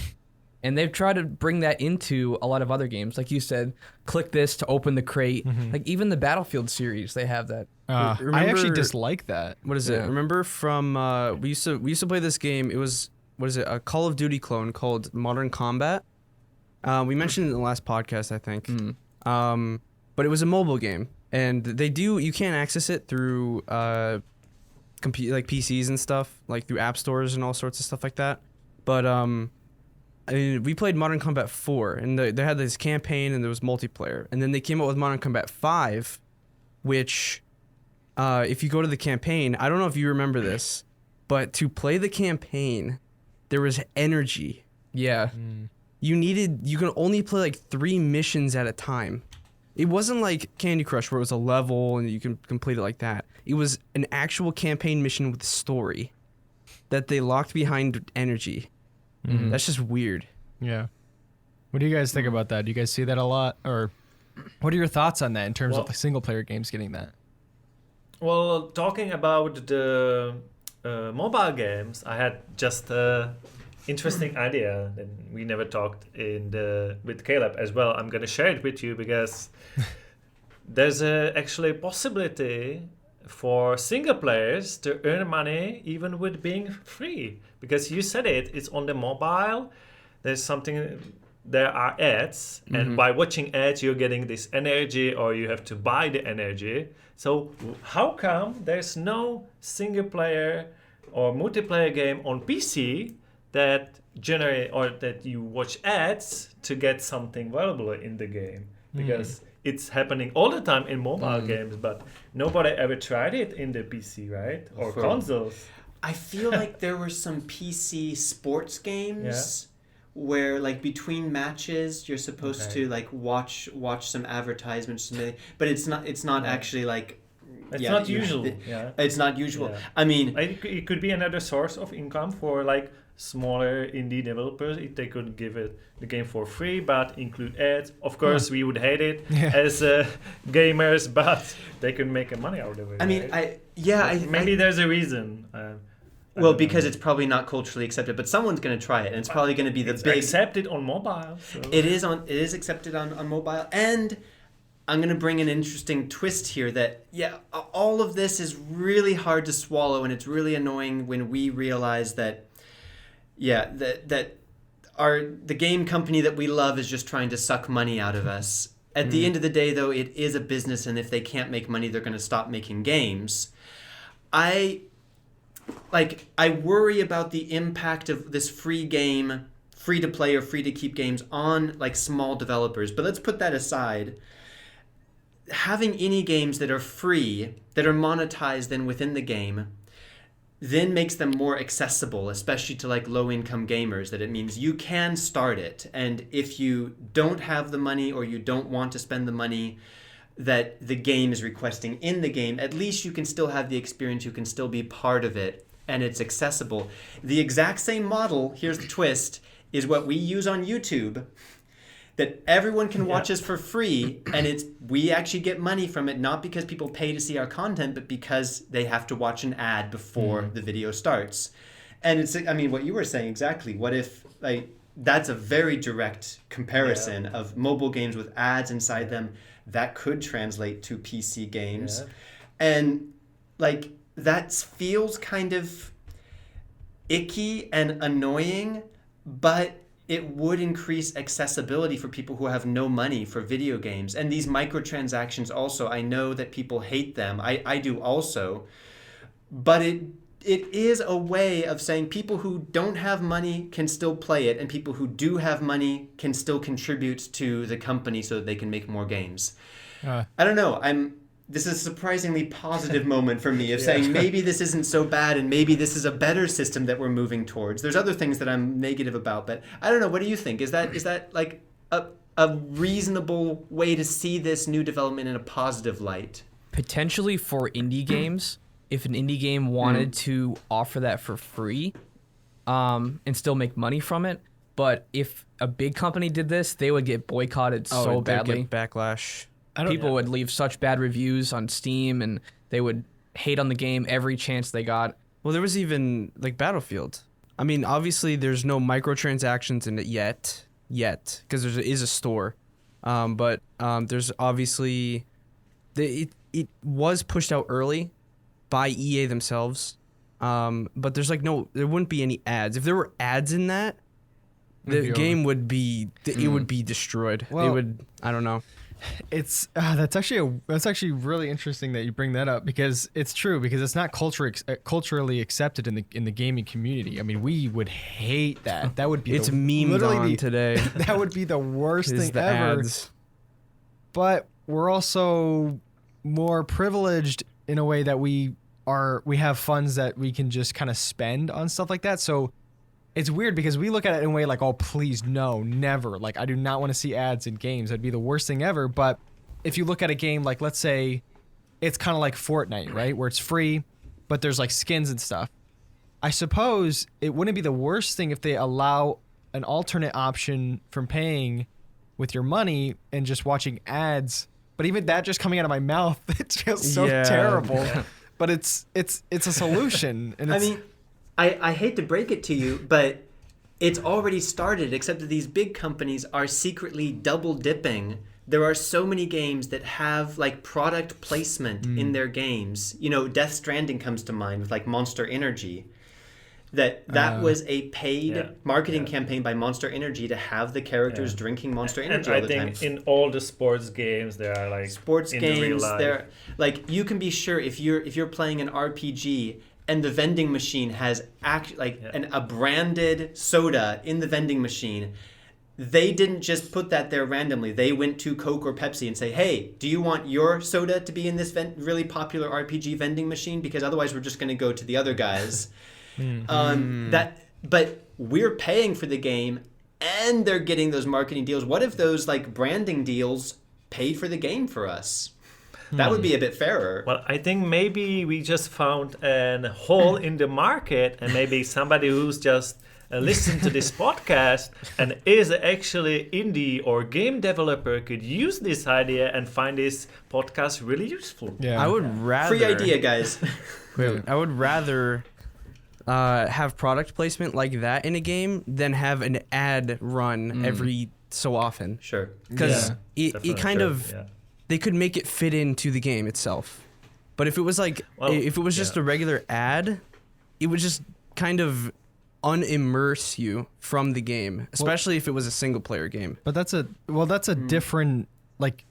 S5: And they've tried to bring that into a lot of other games. Like you said, click this to open the crate. Like even the Battlefield series, they have that.
S1: I actually dislike that.
S4: What is it? Remember from we used to play this game. It was, what is it? A Call of Duty clone called Modern Combat. We mentioned it in the last podcast, I think. But it was a mobile game, and you can't access it through like PCs and stuff, like through app stores and all sorts of stuff like that. But we played Modern Combat 4, and they had this campaign, and there was multiplayer. And then they came out with Modern Combat 5, which, if you go to the campaign, I don't know if you remember this, but to play the campaign, there was energy.
S5: Yeah.
S4: You can only play like 3 missions at a time. It wasn't like Candy Crush where it was a level and you can complete it like that. It was an actual campaign mission with story that they locked behind energy. That's just weird.
S1: Yeah. What do you guys think about that? Do you guys see that a lot? Or what are your thoughts on that in terms of the single player games getting that?
S2: Well, talking about the mobile games, I had just an interesting idea that we never talked with Caleb as well. I'm going to share it with you because there's actually a possibility for single players to earn money even with being free. Because you said it's on the mobile. There are ads, and by watching ads, you're getting this energy, or you have to buy the energy. So how come there's no single player or multiplayer game on PC that generate or that you watch ads to get something valuable in the game? because it's happening all the time in mobile games, but nobody ever tried it in the PC, right? Or consoles.
S3: I feel like there were some PC sports games where, like, between matches, you're supposed to like watch some advertisements, but it's not actually like.
S2: It's not usual.
S3: It's not usual.
S2: Yeah.
S3: I mean,
S2: it could be another source of income for like smaller indie developers if they could give it the game for free but include ads. Of course, we would hate it as gamers, but they can make money out of it.
S3: I mean,
S2: maybe there's a reason.
S3: Well, because it's probably not culturally accepted, but someone's going to try it, and it's probably going to be the big.
S2: Accepted on mobile. So.
S3: It is accepted on mobile, and I'm going to bring an interesting twist here. That all of this is really hard to swallow, and it's really annoying when we realize that. That the game company that we love is just trying to suck money out of us. At the end of the day, though, it is a business, and if they can't make money, they're going to stop making games. I worry about the impact of this free to play or free to keep games on like small developers. But let's put that aside. Having any games that are free, that are monetized then within the game, then makes them more accessible, especially to like low-income gamers, that it means you can start it. And if you don't have the money or you don't want to spend the money that the game is requesting in the game, at least you can still have the experience, you can still be part of it, and it's accessible. The exact same model, here's the twist, is what we use on YouTube, that everyone can watch us for free, and we actually get money from it, not because people pay to see our content, but because they have to watch an ad before the video starts. And it's, I mean, what you were saying exactly. What if, like, that's a very direct comparison of mobile games with ads inside them that could translate to PC games. And, like, that feels kind of icky and annoying, but it would increase accessibility for people who have no money for video games. And these microtransactions also, I know that people hate them. I do also. But it is a way of saying people who don't have money can still play it, and people who do have money can still contribute to the company so that they can make more games. I don't know. This is a surprisingly positive moment for me of saying maybe this isn't so bad, and maybe this is a better system that we're moving towards. There's other things that I'm negative about, but I don't know. What do you think? Is that like a reasonable way to see this new development in a positive light?
S5: Potentially for indie games, if an indie game wanted to offer that for free and still make money from it. But if a big company did this, they would get boycotted so badly.
S4: Get backlash.
S5: People would leave such bad reviews on Steam, and they would hate on the game every chance they got.
S4: Well, there was even like Battlefield. I mean, obviously there's no microtransactions in it yet, because there is a store. But there's obviously it was pushed out early by EA themselves. But there's like there wouldn't be any ads. If there were ads in that, the game would be it would be destroyed.
S1: Well,
S4: I don't know.
S1: It's that's actually really interesting that you bring that up, because it's true, because it's not culturally accepted in the gaming community. I mean, we would hate that. That would be
S4: memed on today.
S1: That would be the worst thing
S4: the
S1: ever.
S4: Ads.
S1: But we're also more privileged in a way that we have funds that we can just kind of spend on stuff like that. So it's weird because we look at it in a way like, oh, please, no, never. Like, I do not want to see ads in games. That'd be the worst thing ever. But if you look at a game like, let's say, it's kind of like Fortnite, right? Where it's free, but there's like skins and stuff. I suppose it wouldn't be the worst thing if they allow an alternate option from paying with your money and just watching ads. But even that just coming out of my mouth, it feels so terrible. But it's a solution. And it's,
S3: I mean, I hate to break it to you, but it's already started, except that these big companies are secretly double dipping. There are so many games that have like product placement in their games. You know, Death Stranding comes to mind with like Monster Energy. That was a paid marketing campaign by Monster Energy to have the characters drinking Monster Energy all the time.
S2: I think in all the sports games there are like
S3: sports
S2: in
S3: games.
S2: Real life.
S3: There, like you can be sure if you're playing an RPG and the vending machine has a branded soda in the vending machine, they didn't just put that there randomly. They went to Coke or Pepsi and say, hey, do you want your soda to be in this really popular RPG vending machine? Because otherwise we're just going to go to the other guys. But we're paying for the game and they're getting those marketing deals. What if those like branding deals paid for the game for us? That would be a bit fairer.
S2: Well, I think maybe we just found a hole in the market, and maybe somebody who's just listened to this podcast and is actually indie or game developer could use this idea and find this podcast really useful.
S1: Yeah.
S4: I would rather
S3: Free idea, guys.
S4: I would rather have product placement like that in a game than have an ad run every so often.
S3: Sure.
S4: Because it
S2: Definitely
S4: kind
S2: true,
S4: of
S2: yeah.
S4: they could make it fit into the game itself. But if it was like if it was just a regular ad, it would just kind of unimmerse you from the game, especially if it was a single player game.
S1: But that's a different like.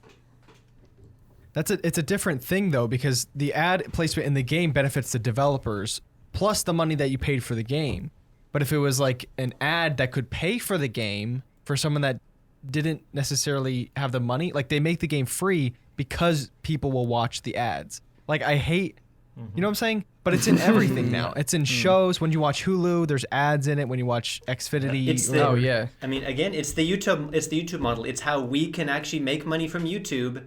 S1: It's a different thing though, because the ad placement in the game benefits the developers plus the money that you paid for the game. But if it was like an ad that could pay for the game for someone that didn't necessarily have the money, like they make the game free because people will watch the ads. Like I hate, you know what I'm saying? But it's in everything now. It's in shows. When you watch Hulu, there's ads in it. When you watch Xfinity,
S3: I mean, again, it's the YouTube model. It's how we can actually make money from YouTube.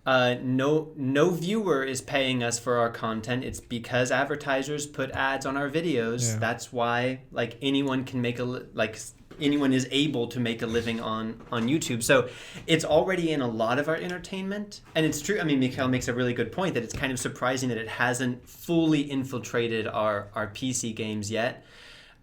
S3: No viewer is paying us for our content. It's because advertisers put ads on our videos.
S1: Yeah.
S3: That's why like anyone can make anyone is able to make a living on YouTube. So it's already in a lot of our entertainment. And it's true. I mean, Mikhail makes a really good point that it's kind of surprising that it hasn't fully infiltrated our PC games yet.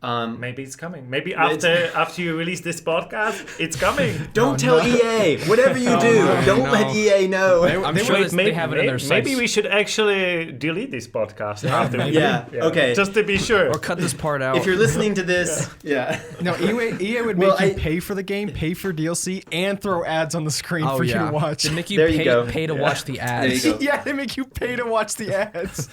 S2: Maybe it's coming. Maybe after you release this podcast, it's coming.
S3: Don't tell EA. Whatever you do, don't let EA know.
S5: I'm sure they have it in their sites.
S2: Maybe we should actually delete this podcast after.
S3: Okay.
S2: Just to be sure.
S4: Or cut this part out.
S3: If you're listening to this,
S1: No, EA would make you pay for the game, pay for DLC, and throw ads on the screen for you to watch.
S5: They make you
S3: There you go.
S5: pay to watch the ads.
S3: There you go.
S1: Yeah, they make you pay to watch the ads.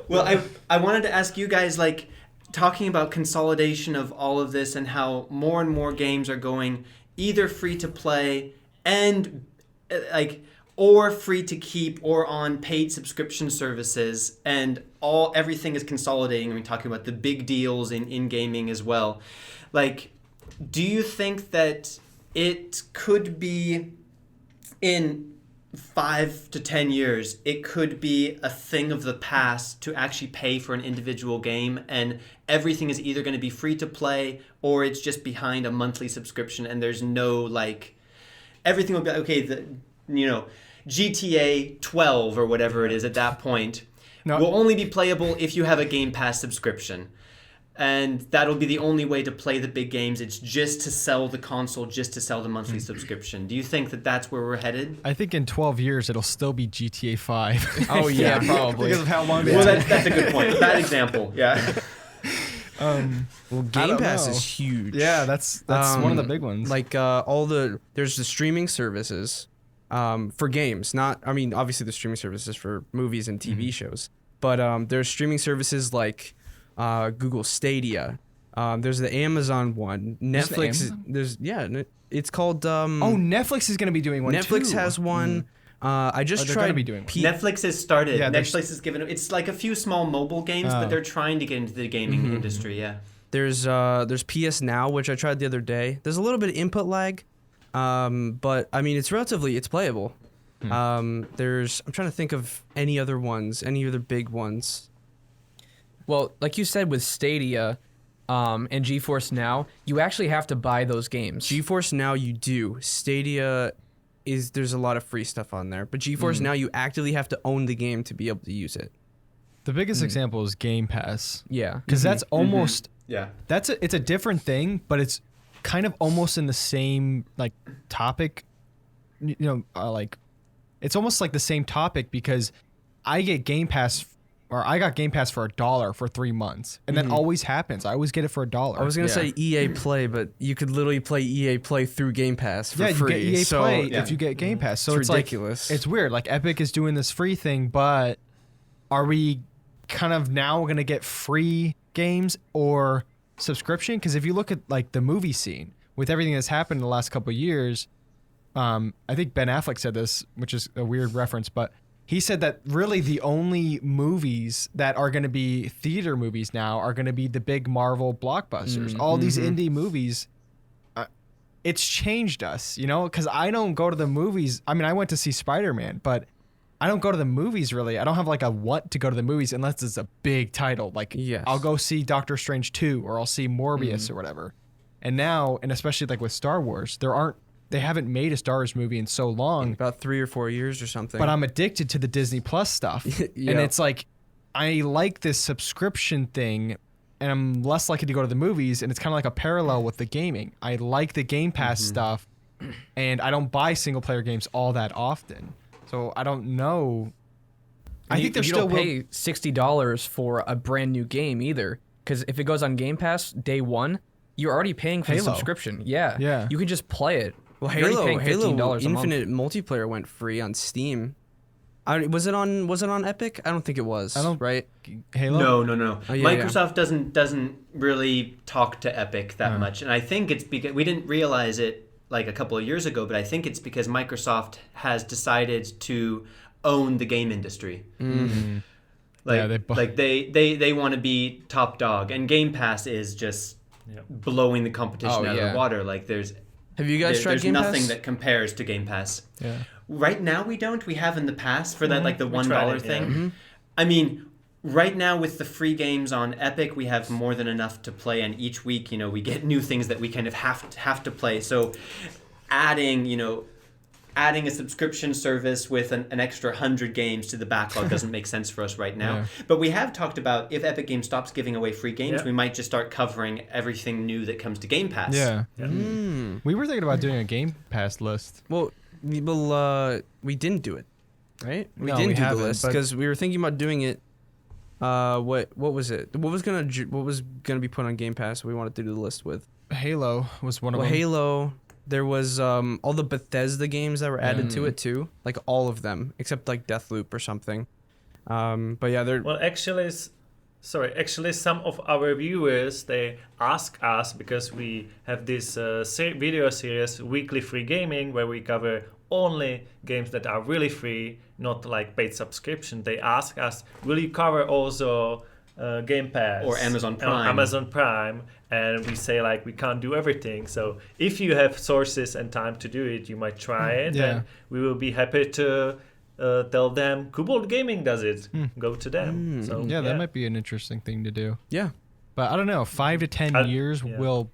S3: Well, I wanted to ask you guys, like, talking about consolidation of all of this and how more and more games are going either free to play and or free to keep or on paid subscription services, and everything is consolidating. I mean, talking about the big deals in gaming as well. Like, do you think that it could be in 5 to 10 years, it could be a thing of the past to actually pay for an individual game, and everything is either going to be free to play or it's just behind a monthly subscription, and there's no everything will be okay. GTA 12 or whatever it is at that point will only be playable if you have a Game Pass subscription. And that'll be the only way to play the big games. It's just to sell the console, just to sell the monthly subscription. Do you think that that's where we're headed?
S1: I think in 12 years it'll still be GTA 5.
S4: Oh yeah, probably.
S1: Because of how long they
S3: Well, that's a good point. Bad example. Yeah.
S4: Well, Game Pass is huge.
S1: Yeah, that's one of the big ones.
S4: Like there's the streaming services for games. Obviously the streaming services for movies and TV shows. But there's streaming services like Google Stadia. There's the Amazon one. Netflix. It's called.
S1: Netflix is going to be doing one too.
S4: Netflix has one. I just
S1: they're
S4: tried.
S1: gonna be doing one.
S3: Netflix has started.
S1: Yeah,
S3: Netflix has given. It's like a few small mobile games, but they're trying to get into the gaming industry. Yeah.
S4: There's PS Now, which I tried the other day. There's a little bit of input lag, but I mean it's playable. I'm trying to think of any other big ones.
S5: Well, like you said with Stadia and GeForce Now, you actually have to buy those games.
S4: GeForce Now you do. Stadia there's a lot of free stuff on there, but GeForce Now you actively have to own the game to be able to use it.
S1: The biggest example is Game Pass.
S5: Yeah.
S1: Because that's almost
S3: it's
S1: a different thing, but it's kind of almost in the same topic. It's almost like the same topic because I get Game Pass. Or I got Game Pass for $1 for 3 months, and that always happens. I always get it for $1.
S4: I was gonna say EA Play, but you could literally play EA Play through Game Pass for free.
S1: You get EA Play if you get Game Pass. So it's
S4: ridiculous.
S1: It's weird. Like Epic is doing this free thing, but are we kind of now gonna get free games, or subscription, because if you look at like the movie scene with everything that's happened in the last couple of years, I think Ben Affleck said this, which is a weird reference, but he said that really the only movies that are going to be theater movies now are going to be the big Marvel blockbusters. All these indie movies, it's changed us, you know, because I don't go to the movies. I mean, I went to see Spider-Man, but I don't go to the movies really. I don't have like a want to go to the movies unless it's a big title. Like I'll go see Doctor Strange 2 or I'll see Morbius or whatever. And now, and especially like with Star Wars, they haven't made a Star Wars movie in so long.
S4: About 3 or 4 years or something.
S1: But I'm addicted to the Disney Plus stuff. And it's like, I like this subscription thing and I'm less likely to go to the movies. And it's kind of like a parallel with the gaming. I like the Game Pass stuff and I don't buy single player games all that often. So I don't know. I think there's still
S5: don't pay $60 for a brand new game either. Because if it goes on Game Pass day one, you're already paying for the subscription. Yeah. You can just play it.
S4: Well,
S5: You're already paying $15
S4: Halo
S5: a
S4: Infinite multiplayer went free on Steam. Was it on Epic? I don't think it was. Right?
S1: Halo?
S3: No.
S4: Oh, yeah,
S3: Microsoft doesn't really talk to Epic that much, and I think it's because we didn't realize it like a couple of years ago, but I think it's because Microsoft has decided to own the game industry.
S1: Mm-hmm.
S3: They want to be top dog, and Game Pass is just blowing the competition out of the water. Like
S4: have you guys tried Game Pass?
S3: There's nothing that compares to Game Pass.
S1: Yeah.
S3: Right now we don't. We have in the past for that like the $1 thing.
S2: Yeah.
S3: I mean, right now with the free games on Epic, we have more than enough to play, and each week, you know, we get new things that we kind of have to play. So adding a subscription service with an extra 100 games to the backlog doesn't make sense for us right now. But we have talked about if Epic Games stops giving away free games, we might just start covering everything new that comes to Game Pass.
S1: Yeah. We were thinking about doing a Game Pass list.
S4: Well, we didn't do it, right? We didn't do the list because we were thinking about doing it. What was it? What was gonna be put on Game Pass? We wanted to do the list with.
S1: Halo was one of them.
S4: Halo. There was all the Bethesda games that were added to it too, like all of them except like Deathloop or something. But yeah, they're
S2: actually, some of our viewers, they ask us, because we have this video series, Weekly Free Gaming, where we cover only games that are really free, not like paid subscription. They ask us, will you cover also Game Pass
S3: or Amazon Prime?
S2: And we say like we can't do everything. So if you have sources and time to do it, you might try it.
S1: Yeah.
S2: And we will be happy to tell them Cubold Gaming does it. Go to them. So
S1: that might be an interesting thing to do.
S4: Yeah.
S1: But I don't know, 5 to 10 years will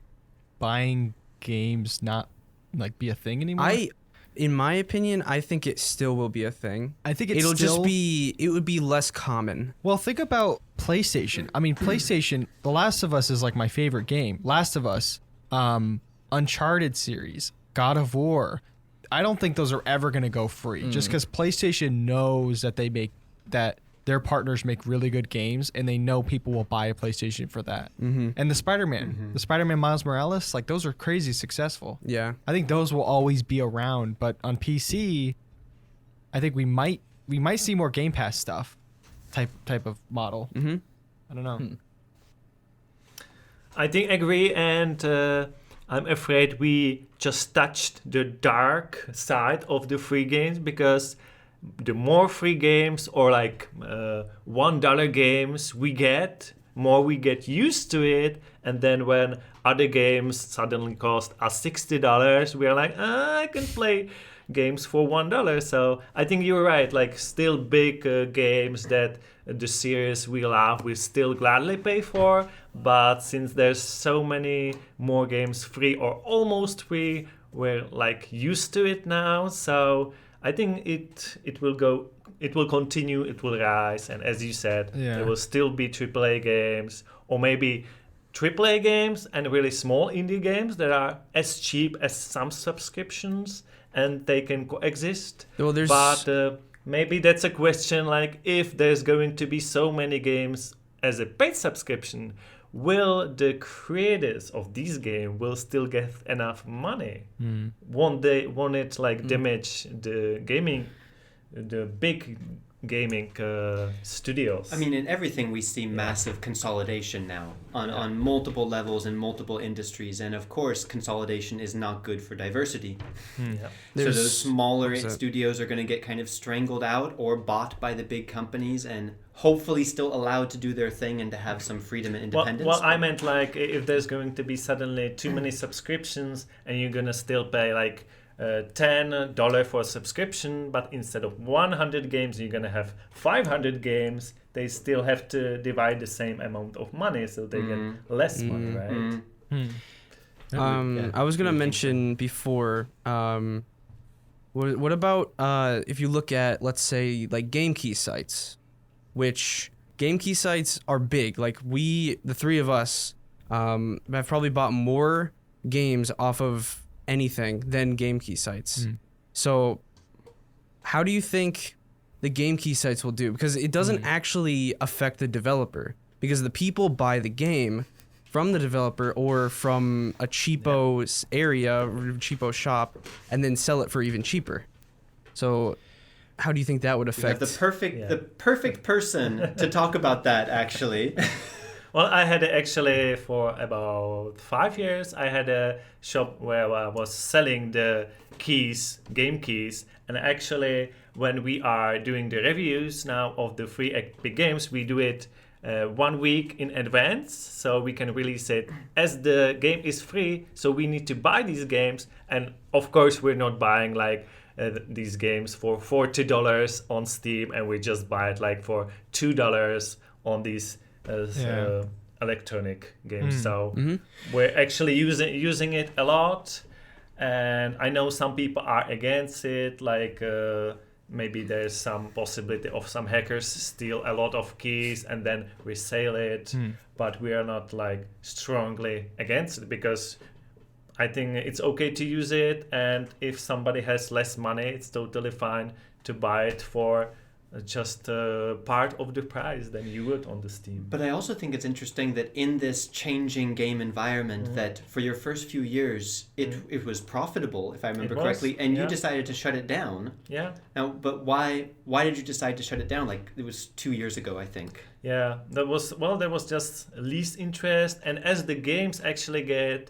S1: buying games not like be a thing anymore?
S4: In my opinion, I think it still will be a thing.
S1: I think
S4: it would be less common.
S1: Well, think about PlayStation. I mean, PlayStation, The Last of Us is like my favorite game. Last of Us, Uncharted series, God of War. I don't think those are ever going to go free just because PlayStation knows that their partners make really good games and they know people will buy a PlayStation for that. And the Spider-Man Miles Morales, like those are crazy successful.
S4: Yeah.
S1: I think those will always be around, but on PC, I think we might see more Game Pass stuff type of model. I don't know.
S2: I think agree, and I'm afraid we just touched the dark side of the free games, because the more free games or like $1 games we get, more we get used to it, and then when other games suddenly cost us $60, we are like, I can play games for $1. So I think you're right, like still big games that the series we love we still gladly pay for, but since there's so many more games free or almost free, we're like used to it now. So I think it will continue, it will rise, and as you said, there will still be AAA games, or maybe AAA games and really small indie games that are as cheap as some subscriptions, and they can coexist.
S4: Well,
S2: but maybe that's a question, like if there's going to be so many games as a paid subscription, will the creators of this game will still get enough money? Won't it like damage the big gaming studios.
S3: I mean, in everything we see massive consolidation now on multiple levels in multiple industries, and of course, consolidation is not good for diversity. So those smaller studios are going to get kind of strangled out or bought by the big companies, and hopefully still allowed to do their thing and to have some freedom and independence.
S2: Well, I meant like if there's going to be suddenly too many subscriptions and you're gonna still pay like $10 for a subscription, but instead of 100 games, you're gonna have 500 games. They still have to divide the same amount of money, so they get less money, right?
S4: I was gonna mention before. What about if you look at, let's say, like game key sites, which game key sites are big. Like the three of us, have probably bought more games off of anything than game key sites. So how do you think the game key sites will do? Because it doesn't actually affect the developer, because the people buy the game from the developer or from a cheapo area or cheapo shop and then sell it for even cheaper. So how do you think that would affect?
S3: The perfect person to talk about that, actually.
S2: Well, I had actually for about 5 years, I had a shop where I was selling the keys, game keys. And actually, when we are doing the reviews now of the free Epic games, we do it 1 week in advance. So we can release it as the game is free. So we need to buy these games. And of course, we're not buying like these games for $40 on Steam. And we just buy it like for $2 on these electronic games. So we're actually using it a lot, and I know some people are against it, like maybe there's some possibility of some hackers steal a lot of keys and then resell it, but we are not like strongly against it, because I think it's okay to use it, and if somebody has less money, it's totally fine to buy it for just part of the price than you would on the Steam.
S3: But I also think it's interesting that in this changing game environment, that for your first few years, it was profitable, if I remember correctly, and you decided to shut it down.
S2: Yeah.
S3: Now, but why did you decide to shut it down? Like, it was 2 years ago, I think.
S2: Yeah, there was just least interest, and as the games actually get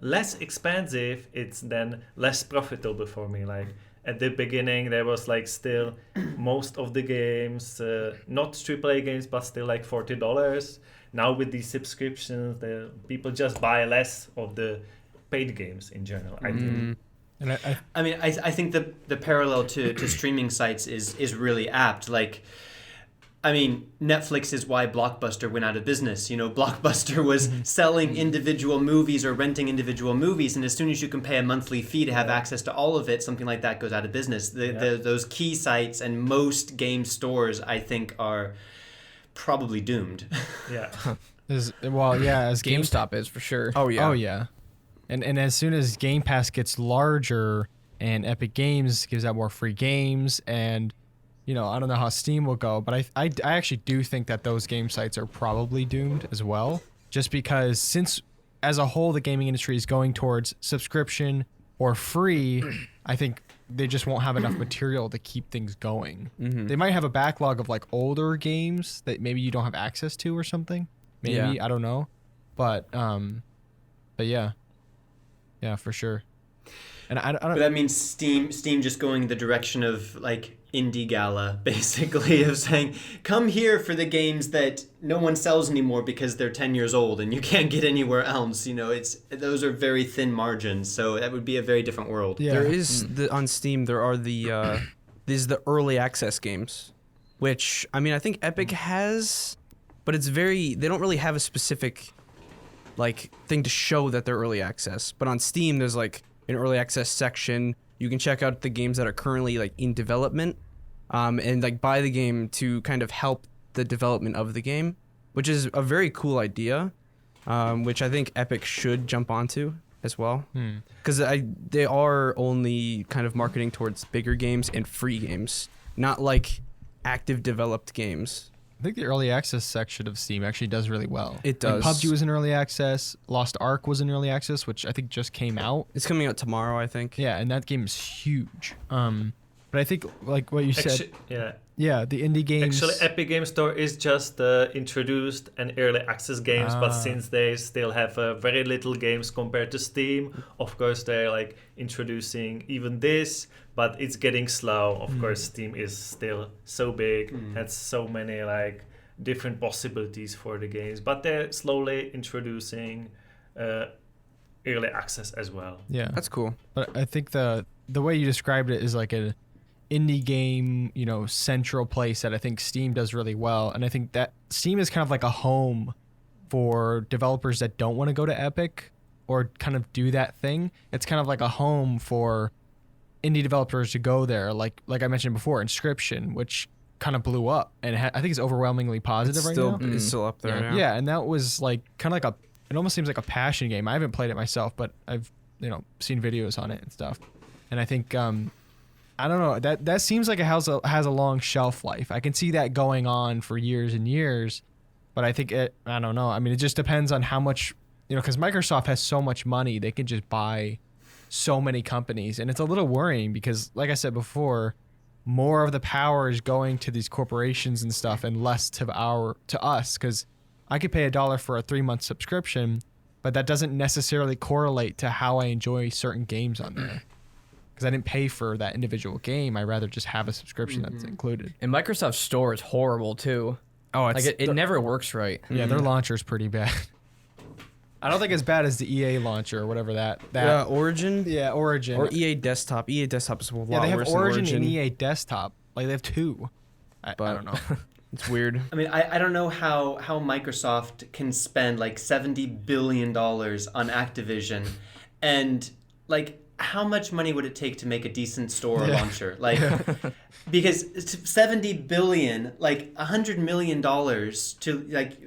S2: less expensive, it's then less profitable for me. Like, at the beginning, there was like still most of the games, not AAA games, but still like $40. Now with these subscriptions, the people just buy less of the paid games in general, I think.
S3: And I think the parallel to streaming sites is really apt. Like, I mean, Netflix is why Blockbuster went out of business. You know, Blockbuster was selling individual movies or renting individual movies, and as soon as you can pay a monthly fee to have access to all of it, something like that goes out of business. Those key sites and most game stores, I think, are probably doomed.
S2: Yeah.
S1: As
S5: GameStop is for sure.
S1: Oh yeah. And as soon as Game Pass gets larger and Epic Games gives out more free games, and you know, I don't know how Steam will go, but I actually do think that those game sites are probably doomed as well, just because since as a whole the gaming industry is going towards subscription or free, I think they just won't have enough material to keep things going. They might have a backlog of like older games that maybe you don't have access to or something. Maybe, I don't know. But yeah, for sure. And I don't.
S3: But that means Steam just going the direction of like Indie Gala, basically, of saying, come here for the games that no one sells anymore because they're 10 years old and you can't get anywhere else. You know, those are very thin margins, so that would be a very different world.
S4: Yeah. There is on Steam. There are the early access games, which I mean I think Epic has, but they don't really have a specific like thing to show that they're early access. But on Steam, there's like an early access section. You can check out the games that are currently like in development, and like buy the game to kind of help the development of the game, which is a very cool idea, which I think Epic should jump onto as well, because they are only kind of marketing towards bigger games and free games, not like active developed games.
S1: I think the early access section of Steam actually does really well.
S4: It does.
S1: Like PUBG was in early access. Lost Ark was in early access, which I think just came out.
S4: It's coming out tomorrow, I think.
S1: Yeah, and that game is huge. But I think like what you said,
S2: Yeah.
S1: the indie games.
S2: Actually, Epic Game Store is just introduced an early access games, but since they still have very little games compared to Steam, of course they're like introducing even this, but it's getting slow. Of course, Steam is still so big, has so many like different possibilities for the games, but they're slowly introducing early access as well.
S1: Yeah,
S4: That's cool.
S1: but I think the way you described it is like an indie game, central place that I think Steam does really well. And I think that Steam is kind of like a home for developers that don't want to go to Epic or kind of do that thing. It's kind of like a home for indie developers to go there. Like I mentioned before, Inscription, which kind of blew up, and I think it's overwhelmingly positive right now.
S4: It's still up there. Yeah.
S1: Yeah, and that was like kind of like it almost seems like a passion game. I haven't played it myself, but I've seen videos on it and stuff. And I think I don't know, that seems like it has a long shelf life. I can see that going on for years and years, but I think I don't know. I mean, it just depends on how much, because Microsoft has so much money, they can just buy so many companies, and it's a little worrying because, like I said before, more of the power is going to these corporations and stuff, and less to us. Because I could pay $1 for a 3-month subscription, but that doesn't necessarily correlate to how I enjoy certain games on there. Because I didn't pay for that individual game. I'd rather just have a subscription that's included.
S5: And Microsoft Store is horrible too.
S1: Oh,
S5: Like it never works right.
S1: Yeah, their launcher's pretty bad. I don't think as bad as the EA launcher or whatever that.
S4: Yeah, Origin.
S1: Yeah, Origin.
S4: Or EA Desktop. EA Desktop is a lot
S1: yeah, they have
S4: worse
S1: Origin
S4: than
S1: and
S4: Origin.
S1: EA Desktop. Like they have two. I don't know.
S4: It's weird.
S3: I mean, I don't know how Microsoft can spend like $70 billion on Activision, and like how much money would it take to make a decent store launcher? Like, because it's $70 billion, like $100 million to like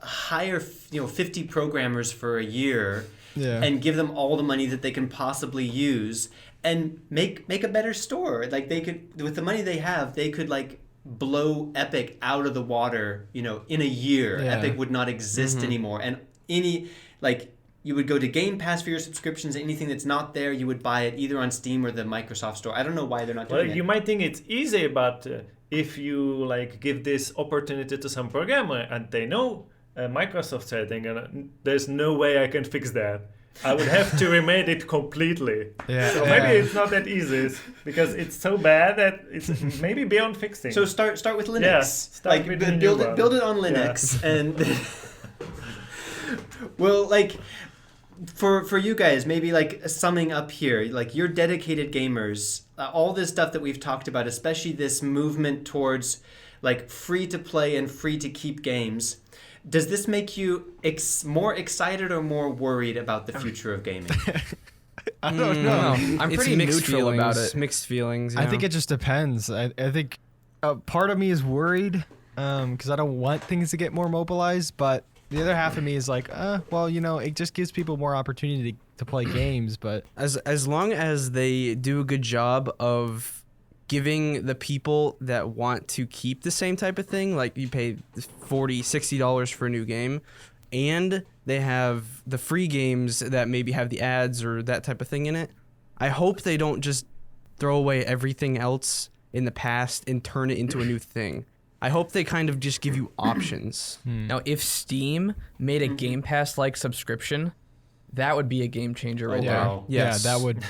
S3: hire 50 programmers for a year and give them all the money that they can possibly use and make a better store. Like they could, with the money they have, they could like blow Epic out of the water, in a year.
S1: Yeah.
S3: Epic would not exist anymore. And you would go to Game Pass for your subscriptions. Anything that's not there, you would buy it either on Steam or the Microsoft Store. I don't know why they're not doing it.
S2: You might think it's easy, but if you like give this opportunity to some programmer and they know Microsoft setting, and there's no way I can fix that. I would have to remake it completely.
S1: Yeah.
S2: So maybe it's not that easy because it's so bad that it's maybe beyond fixing.
S3: So start with Linux.
S2: Yeah, start with the new
S3: build
S2: one.
S3: it on Linux and well, like for you guys, maybe like summing up here, like you're dedicated gamers, all this stuff that we've talked about, especially this movement towards like free to play and free to keep games. Does this make you more excited or more worried about the future of gaming?
S1: I don't know.
S5: I'm
S4: It's
S5: pretty
S4: mixed
S5: neutral
S4: feelings,
S5: about it.
S4: Mixed feelings.
S1: I think it just depends. I think part of me is worried because I don't want things to get more mobilized, but the other half of me is like, well, it just gives people more opportunity to play games. But
S4: as long as they do a good job of giving the people that want to keep the same type of thing, like you pay $40, $60 for a new game, and they have the free games that maybe have the ads or that type of thing in it, I hope they don't just throw away everything else in the past and turn it into a new thing. I hope they kind of just give you options.
S5: Now, if Steam made a Game Pass-like subscription, that would be a game changer right there.
S3: Wow.
S4: Yes.
S1: yeah, that would,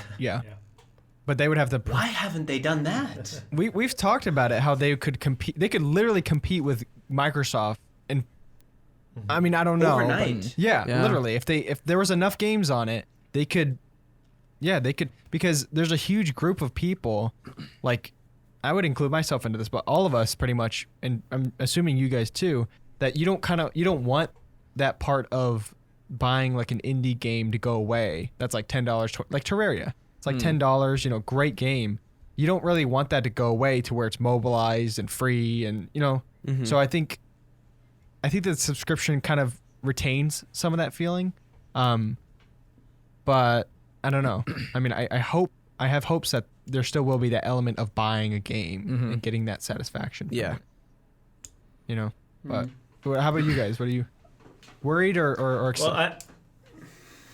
S1: But they would have to.
S3: Why haven't they done that?
S1: We've talked about it, how they could compete. They could literally compete with Microsoft, and I mean, I don't know. but
S3: Overnight.
S1: yeah,
S4: Yeah.
S1: literally. If there was enough games on it, they could. Yeah, they could, because there's a huge group of people, like I would include myself into this, but all of us pretty much, and I'm assuming you guys too, that you don't want that part of buying like an indie game to go away. That's like $10, like Terraria. It's like $10, great game. You don't really want that to go away to where it's mobilized and free, and So I think the subscription kind of retains some of that feeling, but I don't know. I mean, I have hopes that there still will be that element of buying a game and getting that satisfaction. From
S4: Yeah.
S1: it, But how about you guys? What are you worried or excited?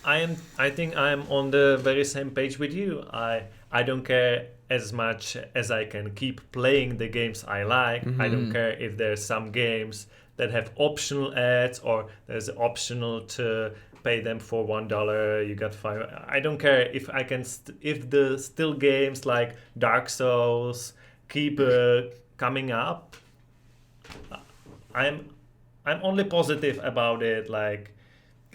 S2: Well, I think I'm on the very same page with you. I don't care as much as I can keep playing the games I like. I don't care if there's some games that have optional ads or there's optional to pay them for $1. You got 5. I don't care if I can if the still games like Dark Souls keep coming up. I'm only positive about it. Like,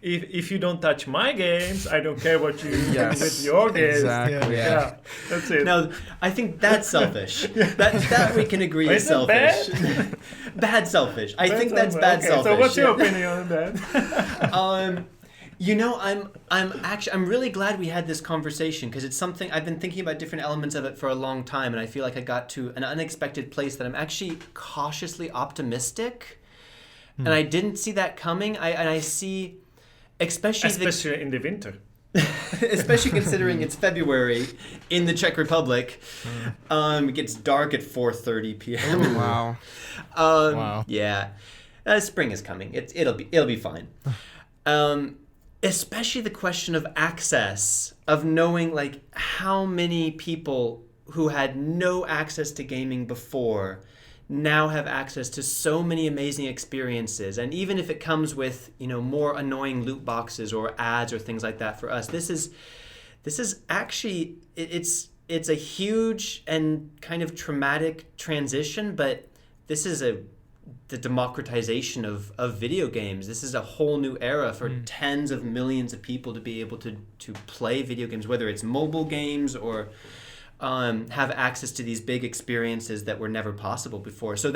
S2: if you don't touch my games, I don't care what you do with your games.
S4: Exactly.
S2: Yeah, that's it.
S3: Now, I think that's selfish. that we can agree is selfish. Bad selfish. I think that's bad
S2: okay,
S3: selfish.
S2: So what's your opinion on that?
S3: I'm really glad we had this conversation because it's something I've been thinking about different elements of it for a long time, and I feel like I got to an unexpected place that I'm actually cautiously optimistic, and I didn't see that coming. I see, especially
S2: in the winter.
S3: especially considering it's February in the Czech Republic. It gets dark at 4:30 p.m.
S4: Wow.
S1: Wow.
S3: Yeah, spring is coming. It'll be fine. Especially the question of access, of knowing like how many people who had no access to gaming before now have access to so many amazing experiences. And even if it comes with, more annoying loot boxes or ads or things like that for us, this is actually, it's a huge and kind of traumatic transition, but this is the democratization of video games. This is a whole new era for tens of millions of people to be able to play video games, whether it's mobile games or have access to these big experiences that were never possible before. So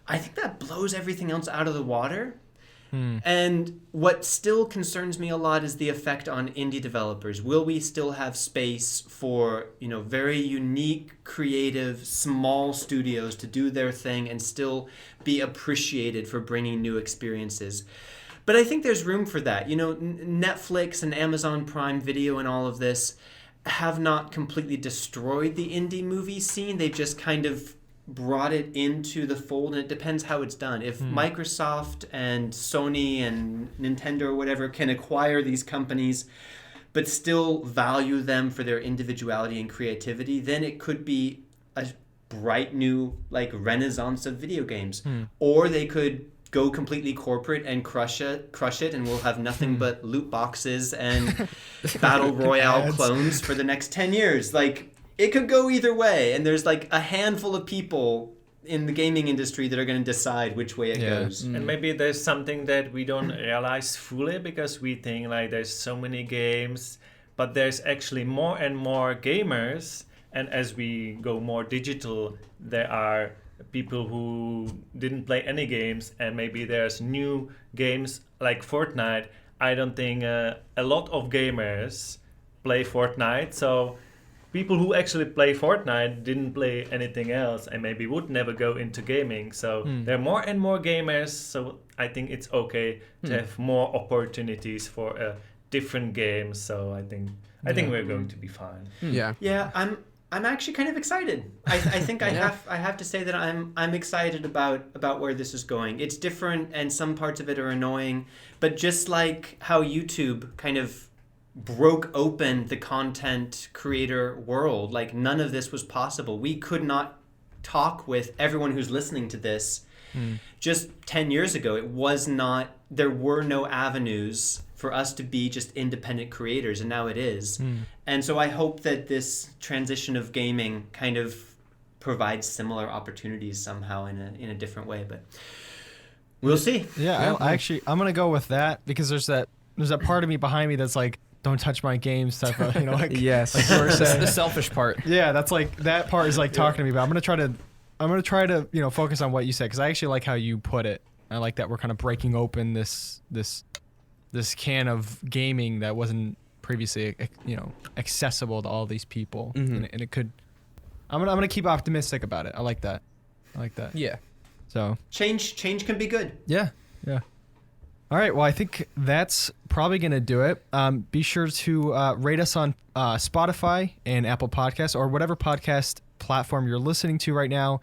S3: I think that blows everything else out of the water. And what still concerns me a lot is the effect on indie developers. Will we still have space for, very unique, creative, small studios to do their thing and still be appreciated for bringing new experiences? But I think there's room for that. Netflix and Amazon Prime Video and all of this have not completely destroyed the indie movie scene. They've just kind of brought it into the fold, and it depends how it's done. If Microsoft and Sony and Nintendo or whatever can acquire these companies but still value them for their individuality and creativity, then it could be a bright new renaissance of video games. Or they could go completely corporate and crush it, and we'll have nothing but loot boxes and battle royale clones for the next 10 years. It could go either way, and there's a handful of people in the gaming industry that are going to decide which way it goes.
S2: And maybe there's something that we don't realize fully because we think there's so many games, but there's actually more and more gamers, and as we go more digital, there are people who didn't play any games, and maybe there's new games like Fortnite. I don't think a lot of gamers play Fortnite, so people who actually play Fortnite didn't play anything else and maybe would never go into gaming. So there are more and more gamers. So I think it's okay to have more opportunities for different games. So I think we're going to be fine.
S3: Yeah, I'm actually kind of excited. I think I have to say that I'm excited about where this is going. It's different, and some parts of it are annoying, but just like how YouTube kind of broke open the content creator world, none of this was possible. We could not talk with everyone who's listening to this. Just 10 years ago, there were no avenues for us to be just independent creators, and now it is. And so I hope that this transition of gaming kind of provides similar opportunities somehow in a different way, but we'll see.
S1: Yeah, I'm gonna go with that because there's that part of me behind me that's don't touch my games type of,
S4: yes,
S5: the selfish part.
S1: Yeah, that's that part is talking to me, but I'm gonna try to focus on what you said, because I actually like how you put it. I like that we're kind of breaking open this can of gaming that wasn't previously accessible to all these people, and it could. I'm gonna keep optimistic about it. I like that.
S5: Yeah.
S1: So
S3: change can be good.
S1: Yeah. All right, well, I think that's probably going to do it. Be sure to rate us on Spotify and Apple Podcasts, or whatever podcast platform you're listening to right now.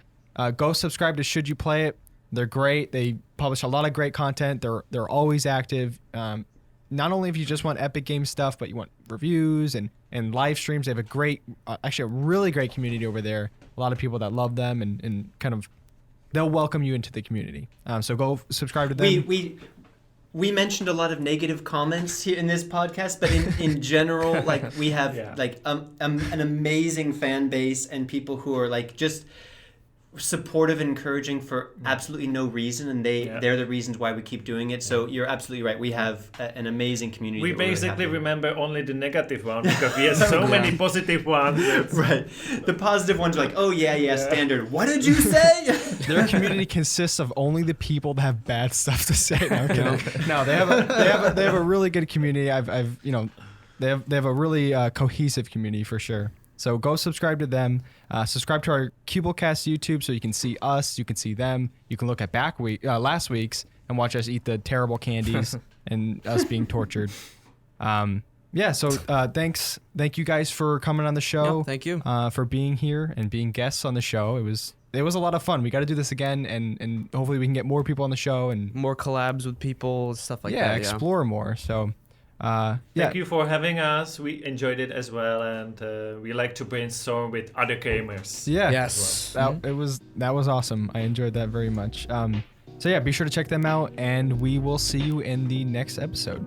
S1: Go subscribe to Should You Play It. They're great. They publish a lot of great content. They're always active. not only if you just want Epic Games stuff, but you want reviews and live streams. They have a great, actually a really great community over there. A lot of people that love them and kind of, they'll welcome you into the community. So go subscribe to them.
S3: We mentioned a lot of negative comments here in this podcast, but in general, like we have like an amazing fan base and people who are like just supportive and encouraging for absolutely no reason, and they're the reasons why we keep doing it. So you're absolutely right. We have an amazing community.
S2: We basically remember only the negative one because we have so many positive ones.
S3: Right. The positive ones are like, oh yeah, standard. What did you say?
S1: Their community consists of only the people that have bad stuff to say. No, they have a really good community. They have a really cohesive community for sure. So go subscribe to them. Subscribe to our CuboldCast YouTube so you can see us, you can see them. You can look at last week's and watch us eat the terrible candies and us being tortured. Thank you guys for coming on the show.
S4: Thank you.
S1: For being here and being guests on the show. It was a lot of fun. We got to do this again, and hopefully we can get more people on the show and
S4: more collabs with people, stuff like that.
S1: Yeah, explore more. So.
S2: Thank you for having us. We enjoyed it as well, and we like to brainstorm with other gamers.
S1: Yeah,
S4: yes,
S1: well. That was awesome. I enjoyed that very much. Be sure to check them out, and we will see you in the next episode.